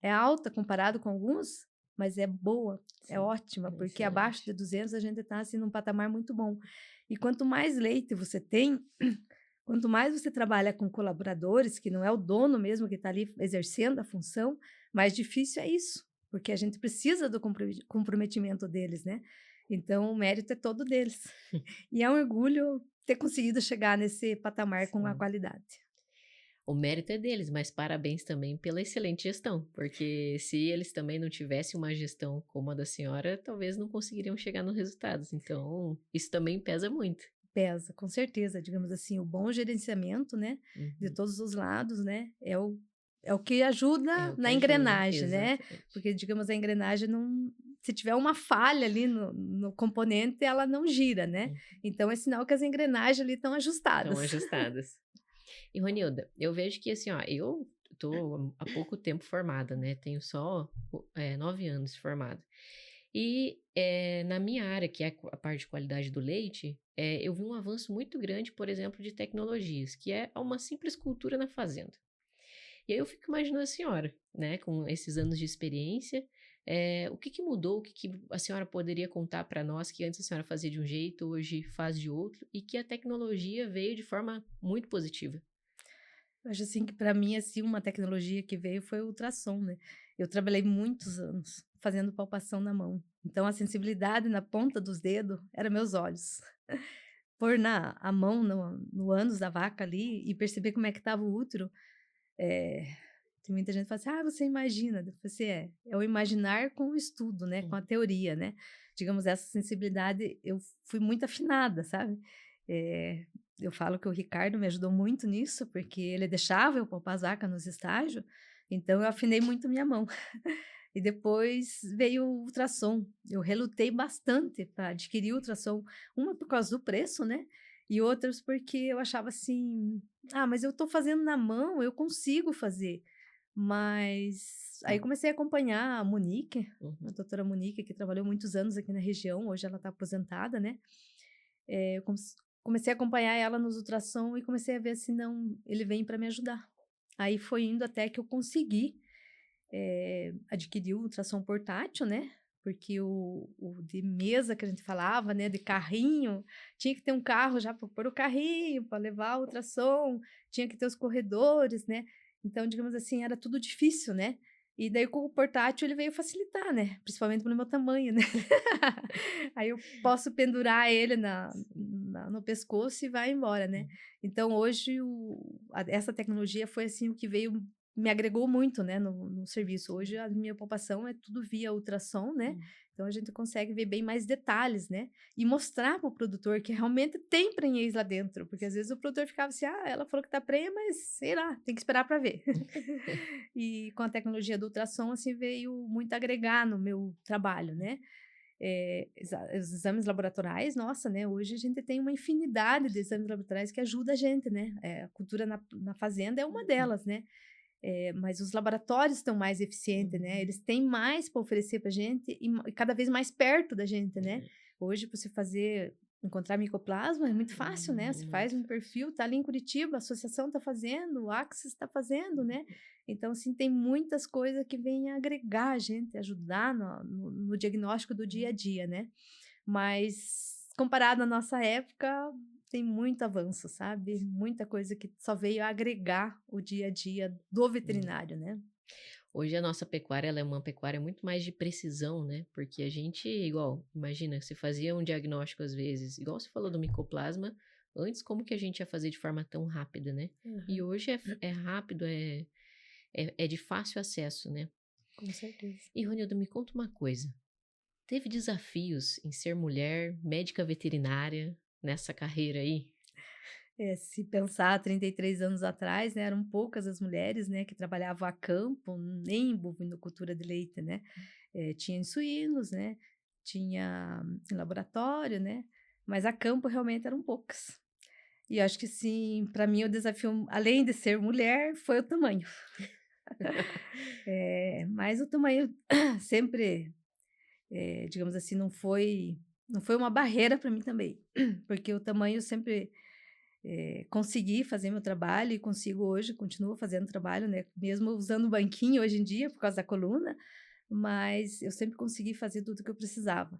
É alta comparado com alguns, mas é boa, é Sim, ótima, porque abaixo de excelente. 200 a gente está assim num patamar muito bom. E quanto mais leite você tem, quanto mais você trabalha com colaboradores, que não é o dono mesmo que está ali exercendo a função, mais difícil é isso, porque a gente precisa do comprometimento deles, né? Então, o mérito é todo deles. E é um orgulho ter conseguido chegar nesse patamar com a Sim. qualidade. O mérito é deles, mas parabéns também pela excelente gestão, porque se eles também não tivessem uma gestão como a da senhora, talvez não conseguiriam chegar nos resultados. Então, isso também pesa muito. Pesa, com certeza, digamos assim, o bom gerenciamento, né, de Uhum. todos os lados, né, é o que ajuda É o que na ajuda, engrenagem, né, exatamente. porque, digamos, a engrenagem não, se tiver uma falha ali no componente, ela não gira, né, então é sinal que as engrenagens ali estão Estão ajustadas. ajustadas. E Ronilda, eu vejo que assim, ó, eu tô há pouco tempo formada, né? Tenho só 9 anos formada. E na minha área, que é a parte de qualidade do leite, eu vi um avanço muito grande, por exemplo, de tecnologias, que é uma simples cultura na fazenda. E aí eu fico imaginando a senhora, né, com esses anos de experiência, o que que mudou, o que que a senhora poderia contar para nós que antes a senhora fazia de um jeito, hoje faz de outro, e que a tecnologia veio de forma muito positiva? Eu acho assim que para mim, assim, uma tecnologia que veio foi o ultrassom, né. Eu trabalhei muitos anos fazendo palpação na mão, então a sensibilidade na ponta dos dedos era meus olhos. Pôr a mão no ânus da vaca ali e perceber como é que estava o útero, eh, tem muita gente que fala assim: "Ah, você imagina", eu falei assim: é o imaginar com o estudo, né, com a Uhum. teoria, né. Digamos, essa sensibilidade eu fui muito afinada, sabe. Eh, eu falo que o Ricardo me ajudou muito nisso, porque ele deixava eu palpar as vacas nos estágios, então eu afinei muito minha mão. E depois veio o ultrassom. Eu relutei bastante para adquirir o ultrassom, uma por causa do preço, né, e outras porque eu achava assim: "Ah, mas eu estou fazendo na mão, eu consigo fazer". Mas aí comecei a acompanhar a Monique, a Uhum. doutora Monique, que trabalhou muitos anos aqui na região, hoje ela está aposentada, né. Eu comecei a acompanhar ela nos ultrassom e comecei a ver assim: "Não, ele vem para me ajudar". Aí foi indo até que eu consegui adquiri o ultrassom portátil, né, porque o de mesa que a gente falava, né, de carrinho, tinha que ter um carro já para pôr o carrinho, para levar o ultrassom, tinha que ter os corredores, né, então, digamos assim, era tudo difícil, né. E daí com o portátil ele veio facilitar, né, principalmente pelo meu tamanho, né. Aí eu posso pendurar ele no pescoço e vai embora, né. Uhum. Então hoje essa tecnologia foi, assim, o que veio me agregou muito, né, no serviço. Hoje Sim. a minha palpação é tudo via ultrassom, né, Hum. então a gente consegue ver bem mais detalhes, né, e mostrar para o produtor que realmente tem prenhez lá dentro, porque às vezes o produtor ficava assim: "Ah, ela falou que tá prenha, mas sei lá, tem que esperar para ver". E com a tecnologia do ultrassom, assim, veio muito agregar no meu trabalho, né. Os exames laboratoriais, nossa, né, hoje a gente tem uma infinidade de exames laboratoriais que ajuda a gente, né, a cultura na fazenda é uma Uhum. delas, né. Mas os laboratórios estão mais eficientes, né, Uhum. eles têm mais para oferecer para gente e cada vez mais perto da gente, né. É. Hoje para você encontrar micoplasma é muito fácil, né, você faz Muito um fácil. perfil, tá ali em Curitiba, a associação tá fazendo, o Axis está fazendo, né. Então, assim, tem muitas coisas que vêm agregar a gente, ajudar no diagnóstico do dia a dia, né. Mas comparado à nossa época, tem muito avanço, sabe, muita coisa que só veio agregar o dia a dia do Hum. veterinário, né. Hoje a nossa pecuária, ela é uma pecuária muito mais de precisão, né, porque a gente igual, imagina, você fazia um diagnóstico às vezes, igual você falou do micoplasma, antes como que a gente ia fazer de forma tão rápida, né, e Aham, hoje é rápido, é de fácil acesso, né. com certeza. E Ronildo, me conta uma coisa, teve desafios em ser mulher, médica veterinária, nessa carreira aí? Se pensar 33 anos atrás, né, eram poucas as mulheres, né, que trabalhavam a campo, nem em bovinocultura de leite, né. Tinha em suínos, né, tinha em laboratório, né, mas a campo realmente eram poucas. E eu acho que sim, para mim o desafio, além de ser mulher, foi o tamanho. Mas o tamanho sempre, digamos assim, não foi uma barreira para mim também, porque o tamanho sempre, consegui fazer meu trabalho e consigo hoje, continuo fazendo trabalho, né, mesmo usando banquinho hoje em dia por causa da coluna, mas eu sempre consegui fazer tudo que eu precisava.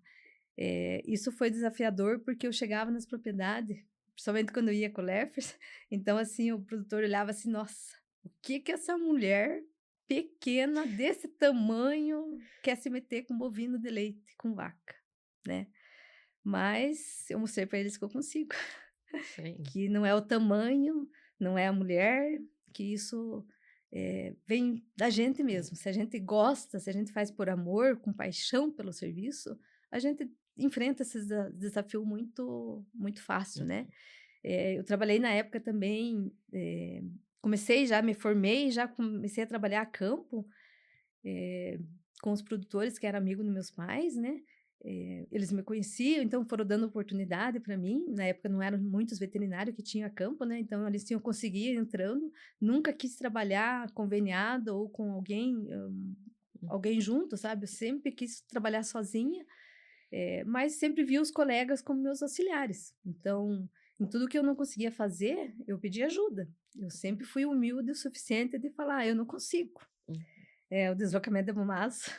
Isso foi desafiador, porque eu chegava nas propriedades, principalmente quando eu ia com o Leffers, então assim, o produtor olhava assim: "Nossa, o que que essa mulher pequena desse tamanho quer se meter com bovino de leite, com vaca", né. Mas eu mostrei para eles que eu consigo, Sim. que não é o tamanho, não é a mulher, que isso, vem da gente É. mesmo. Se a gente gosta, se a gente faz por amor, com paixão pelo serviço, a gente enfrenta esses desafio muito muito fácil, né. Uhum. Eu trabalhei na época também, comecei já me formei, já comecei a trabalhar a campo, eh, com os produtores que eram amigo dos meus pais, né. Eles me conheciam, então foram dando oportunidade para mim. Na época não eram muitos veterinários que tinham campo, né? Então eles tinham conseguido entrando. Nunca quis trabalhar conveniado ou com alguém junto, sabe? Eu sempre quis trabalhar sozinha, mas sempre vi os colegas como meus auxiliares. Então, em tudo que eu não conseguia fazer, eu pedi ajuda. Eu sempre fui humilde o suficiente de falar, eu não consigo. O deslocamento da Momasa,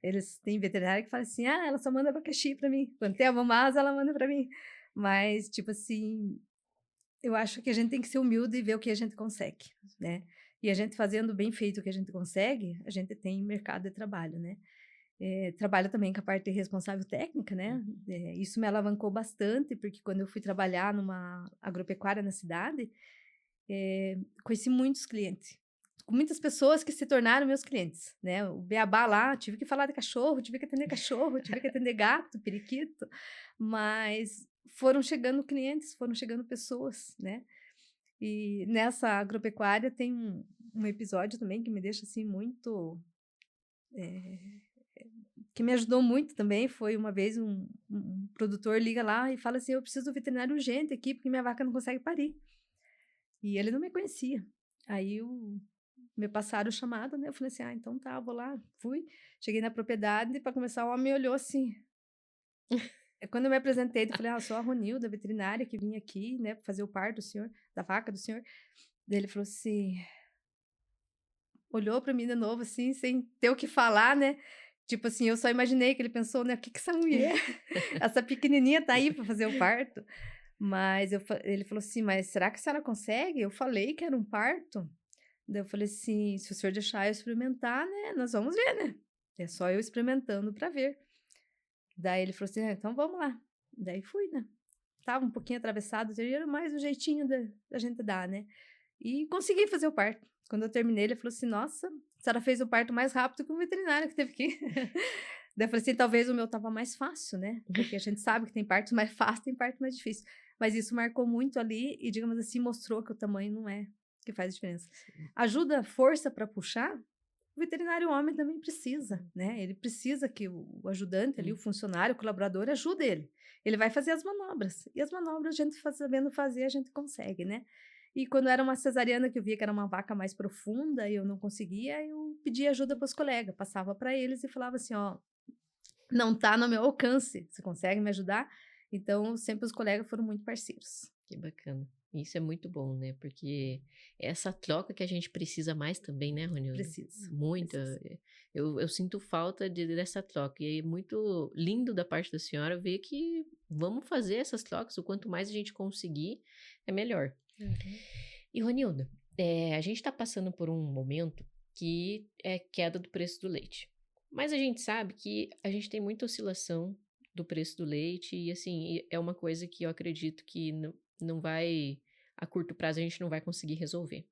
eles têm veterinária que fala assim, ela só manda abacaxi para mim. Quando tem a Momasa, ela manda para mim. Mas, tipo assim, eu acho que a gente tem que ser humilde e ver o que a gente consegue, né? E a gente fazendo bem feito o que a gente consegue, a gente tem mercado de trabalho, né? Trabalho também com a parte de responsável técnica, né? Isso me alavancou bastante, porque quando eu fui trabalhar numa agropecuária na cidade, conheci muitos clientes. Muitas pessoas que se tornaram meus clientes, né? O beabá lá, tive que falar de cachorro, tive que atender gato, periquito, mas foram chegando clientes, foram chegando pessoas, né? E nessa agropecuária tem um episódio também que me deixa assim muito que me ajudou muito também. Foi uma vez um produtor liga lá e fala assim, eu preciso do veterinário urgente aqui porque minha vaca não consegue parir. E ele não me conhecia. Aí me passaram o chamado, né? Eu falei assim, então tá, vou lá. Fui, cheguei na propriedade e para começar o homem me olhou assim. Quando eu me apresentei, eu falei, eu sou a Ronilda, veterinária que vim aqui, né, fazer o parto do senhor, da vaca do senhor. Daí ele falou assim, olhou para mim de novo assim, sem ter o que falar, né? Tipo assim, eu só imaginei que ele pensou, né, o que essa mulher, essa pequenininha tá aí para fazer o parto? Mas ele falou assim, mas será que a senhora consegue? Eu falei que era um parto. Daí eu falei assim, se o senhor deixar eu experimentar, né, nós vamos ver, né? É só eu experimentando para ver. Daí ele falou assim, então vamos lá. Daí fui, né? Tava um pouquinho atravessado, era mais o jeitinho da gente dar, né? E consegui fazer o parto. Quando eu terminei, ele falou assim, nossa, a senhora fez o parto mais rápido que o veterinário que teve aqui. Daí eu falei assim, talvez o meu tava mais fácil, né? Porque a gente sabe que tem partos mais fáceis, tem parto mais difícil. Mas isso marcou muito ali e, digamos assim, mostrou que o tamanho não é que faz diferença. Ajuda, força para puxar, o veterinário homem também precisa, né? Ele precisa que o ajudante ali, o funcionário, o colaborador, ajude ele. Ele vai fazer as manobras. E as manobras, a gente sabendo fazer, a gente consegue, né? E quando era uma cesariana que eu via que era uma vaca mais profunda e eu não conseguia, eu pedia ajuda para os colegas, passava para eles e falava assim, não está no meu alcance, você consegue me ajudar? Então, sempre os colegas foram muito parceiros. Que bacana. Isso é muito bom, né? Porque é essa troca que a gente precisa mais também, né, Ronilda? Precisa. Muito. Precisa. Eu sinto falta dessa troca. E é muito lindo da parte da senhora ver que vamos fazer essas trocas. O quanto mais a gente conseguir, é melhor. E, Ronilda, a gente está passando por um momento que é queda do preço do leite. Mas a gente sabe que a gente tem muita oscilação do preço do leite e, assim, é uma coisa que eu acredito que não vai, a curto prazo, a gente não vai conseguir resolver.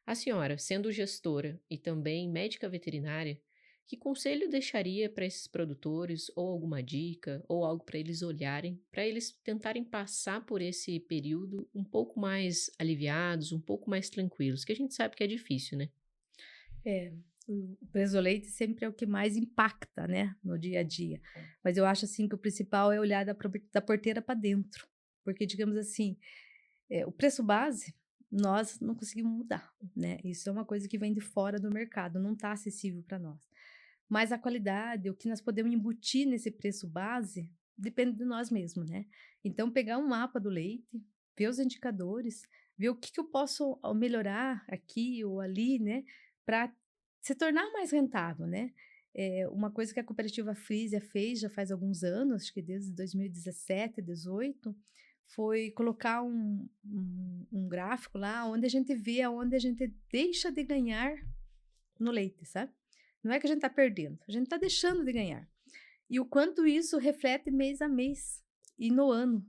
A senhora, sendo gestora e também médica veterinária, que conselho deixaria para esses produtores, ou alguma dica, ou algo para eles olharem, para eles tentarem passar por esse período um pouco mais aliviados, um pouco mais tranquilos, que a gente sabe que é difícil, né? O preço do leite sempre é o que mais impacta, né, no dia a dia. Mas eu acho assim que o principal é olhar da porteira para dentro, porque digamos assim, o preço base nós não conseguimos mudar, né? Isso é uma coisa que vem de fora do mercado, não está acessível para nós. Mas a qualidade, o que nós podemos embutir nesse preço base, depende de nós mesmos, né? Então pegar um mapa do leite, ver os indicadores, ver o que eu posso melhorar aqui ou ali, né, para se tornar mais rentável, né? Uma coisa que a cooperativa Frisia fez já faz alguns anos, acho que desde 2017, 2018, foi colocar um gráfico lá onde a gente vê aonde a gente deixa de ganhar no leite, sabe? Não é que a gente está perdendo, a gente está deixando de ganhar. E o quanto isso reflete mês a mês e no ano.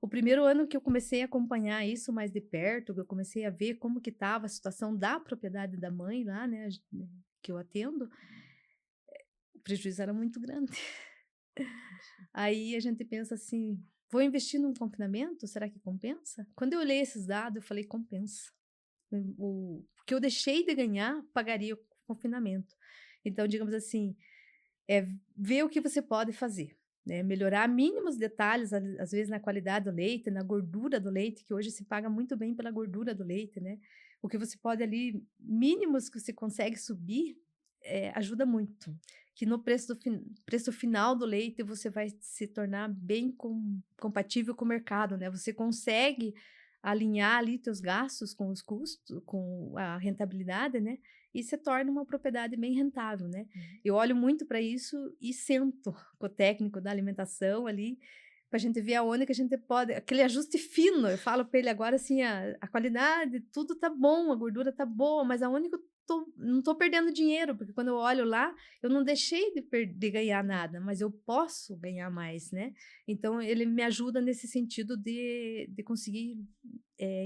O primeiro ano que eu comecei a acompanhar isso mais de perto, que eu comecei a ver como que estava a situação da propriedade da mãe lá, né, que eu atendo, o prejuízo era muito grande. Aí a gente pensa assim, vou investir num confinamento? Será que compensa? Quando eu olhei esses dados, eu falei, compensa. O que eu deixei de ganhar, pagaria o confinamento. Então, digamos assim, é ver o que você pode fazer, né, melhorar mínimos detalhes, às vezes na qualidade do leite, na gordura do leite, que hoje se paga muito bem pela gordura do leite, né. O que você pode ali mínimos que você consegue subir, ajuda muito. Que no preço final do leite você vai se tornar bem compatível com o mercado, né, você consegue alinhar ali teus gastos com os custos, com a rentabilidade, né, e se torna uma propriedade bem rentável, né. Eu olho muito para isso e sento com o técnico da alimentação ali, para a gente ver aonde que a gente pode aquele ajuste fino, eu falo para ele agora assim: "A qualidade, tudo tá bom, a gordura tá boa, mas aonde que eu não tô perdendo dinheiro?", porque quando eu olho lá, eu não deixei de ganhar nada, mas eu posso ganhar mais, né. Então ele me ajuda nesse sentido de conseguir,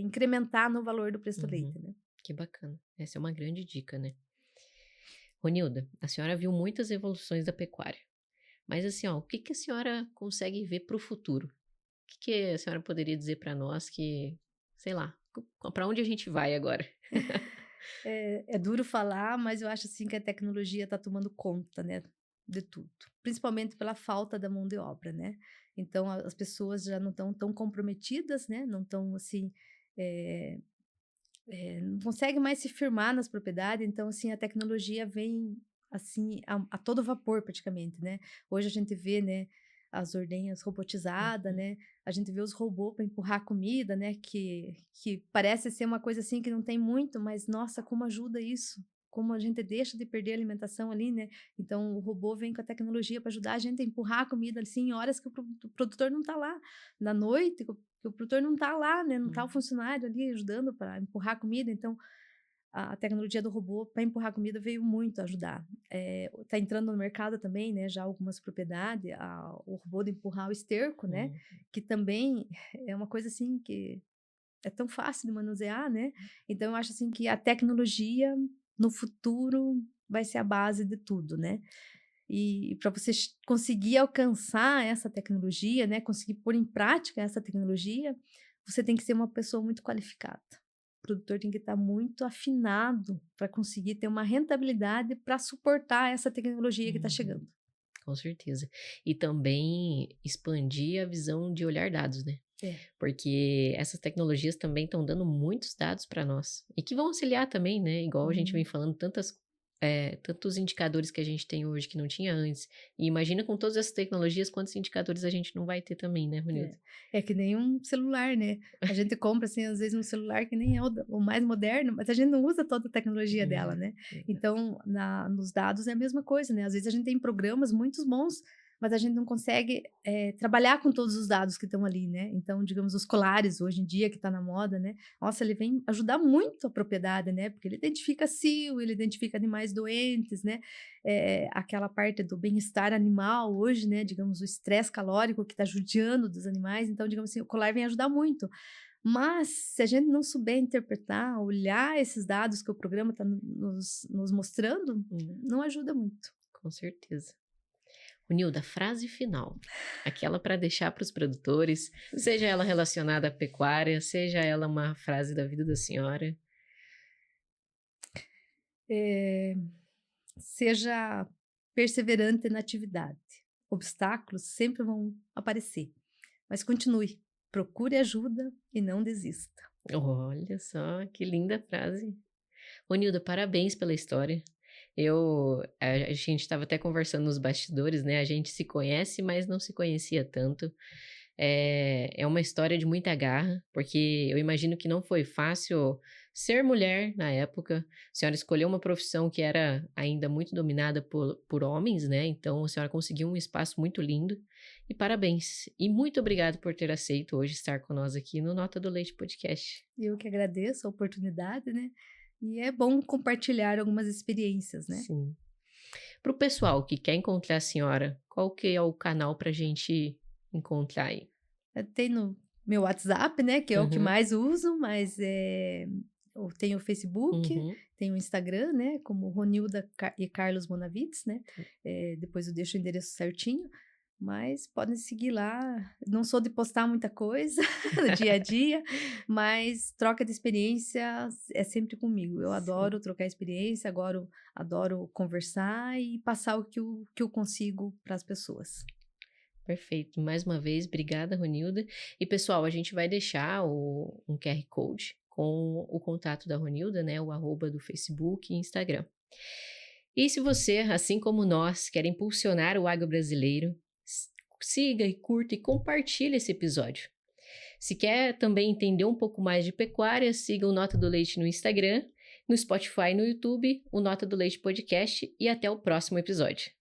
incrementar no valor do preço do Uhum. leite, né. Que bacana. Essa é uma grande dica, né? Ronilda, a senhora viu muitas evoluções da pecuária, mas assim, ó, o que que a senhora consegue ver para o futuro? O que que a senhora poderia dizer para nós que, sei lá, para onde a gente vai agora? É duro falar, mas eu acho, assim, que a tecnologia está tomando conta, né, de tudo, principalmente pela falta da mão de obra, né. Então as pessoas já não estão tão comprometidas, né, não estão assim, eh não conseguem mais se firmar nas propriedades, então, assim, a tecnologia vem, assim, a todo vapor praticamente, né. Hoje a gente vê, né, as ordenhas robotizadas, Uhum, né, a gente vê os robôs para empurrar comida, né, que parece ser uma coisa, assim, que não tem muito, mas nossa, como ajuda isso, como a gente deixa de perder a alimentação ali, né. Então o robô vem com a tecnologia para ajudar a gente a empurrar a comida, assim, em horas que o produtor não está lá, na noite que o produtor não está lá, né, não está o uhum, funcionário ali ajudando para empurrar a comida, então a tecnologia do robô para empurrar a comida veio muito ajudar. Tá entrando no mercado também, né, já algumas propriedades, o robô de empurrar o esterco, né, uhum. que também é uma coisa assim que é tão fácil de manusear, né. Então eu acho assim que a tecnologia no futuro vai ser a base de tudo, né. E para você conseguir alcançar essa tecnologia, né, conseguir pôr em prática essa tecnologia, você tem que ser uma pessoa muito qualificada. O produtor tem que estar muito afinado para conseguir ter uma rentabilidade para suportar essa tecnologia que está Uhum, chegando. com certeza. E também expandir a visão de olhar dados, né? É. Porque essas tecnologias também estão dando muitos dados para nós e que vão auxiliar também, né? Igual a gente vem Uhum. falando, tantos indicadores que a gente tem hoje que não tinha antes. E imagina com todas essas tecnologias, quantos indicadores a gente não vai ter também, né, Ronildo? É que nem um celular, né. A gente compra, assim, às vezes um celular que nem é o mais moderno, mas a gente não usa toda a tecnologia dela, Uhum, né. exato. Então, nos dados é a mesma coisa, né, às vezes a gente tem programas muito bons, mas a gente não consegue, trabalhar com todos os dados que estão ali, né. Então, digamos, os colares hoje em dia que está na moda, né, nossa, ele vem ajudar muito a propriedade, né, porque ele identifica cio, ele identifica animais doentes, né, aquela parte do bem-estar animal hoje, né, digamos, o estresse calórico que está judiando dos animais, então, digamos assim, o colar vem ajudar muito. Mas, se a gente não souber interpretar, olhar esses dados que o programa está nos mostrando, Hum, não ajuda muito. com certeza. Ronildo, a frase final, aquela para deixar para os produtores, seja ela relacionada à pecuária, seja ela uma frase da vida da senhora. Eh, Seja perseverante na atividade. Obstáculos sempre vão aparecer, mas continue, procure ajuda e não desista. Olha só, que linda frase. Ronilda, parabéns pela história. A gente estava até conversando nos bastidores, né? A gente se conhece, mas não se conhecia tanto. É uma história de muita garra, porque eu imagino que não foi fácil ser mulher na época. A senhora escolheu uma profissão que era ainda muito dominada por homens, né? Então a senhora conseguiu um espaço muito lindo. E parabéns. E muito obrigado por ter aceito hoje estar com nós aqui no Nota do Leite Podcast. Eu que agradeço a oportunidade, né, e é bom compartilhar algumas experiências, né. Sim. Para o pessoal que quer encontrar a senhora, qual que é o canal para a gente encontrar aí? Tem no meu WhatsApp, né, que é o que Uhum, mais uso, mas, eu tenho o Facebook, uhum. tenho o Instagram, né, como Ronilda e Carlos Bonavides, né, depois eu deixo o endereço certinho. Mas podem seguir lá. Não sou de postar muita coisa no dia a dia, mas troca de experiência é sempre comigo. Eu Sim. adoro trocar experiência, adoro conversar e passar o que eu consigo para as pessoas. Perfeito. Mais uma vez, obrigada, Ronilda. E pessoal, a gente vai deixar um QR Code com o contato da Ronilda, né? O arroba do Facebook e Instagram. E se você, assim como nós, quer impulsionar o agro brasileiro, siga e curta e compartilhe esse episódio. Se quer também entender um pouco mais de pecuária, siga o Nota do Leite no Instagram, no Spotify e no YouTube, o Nota do Leite Podcast, e até o próximo episódio.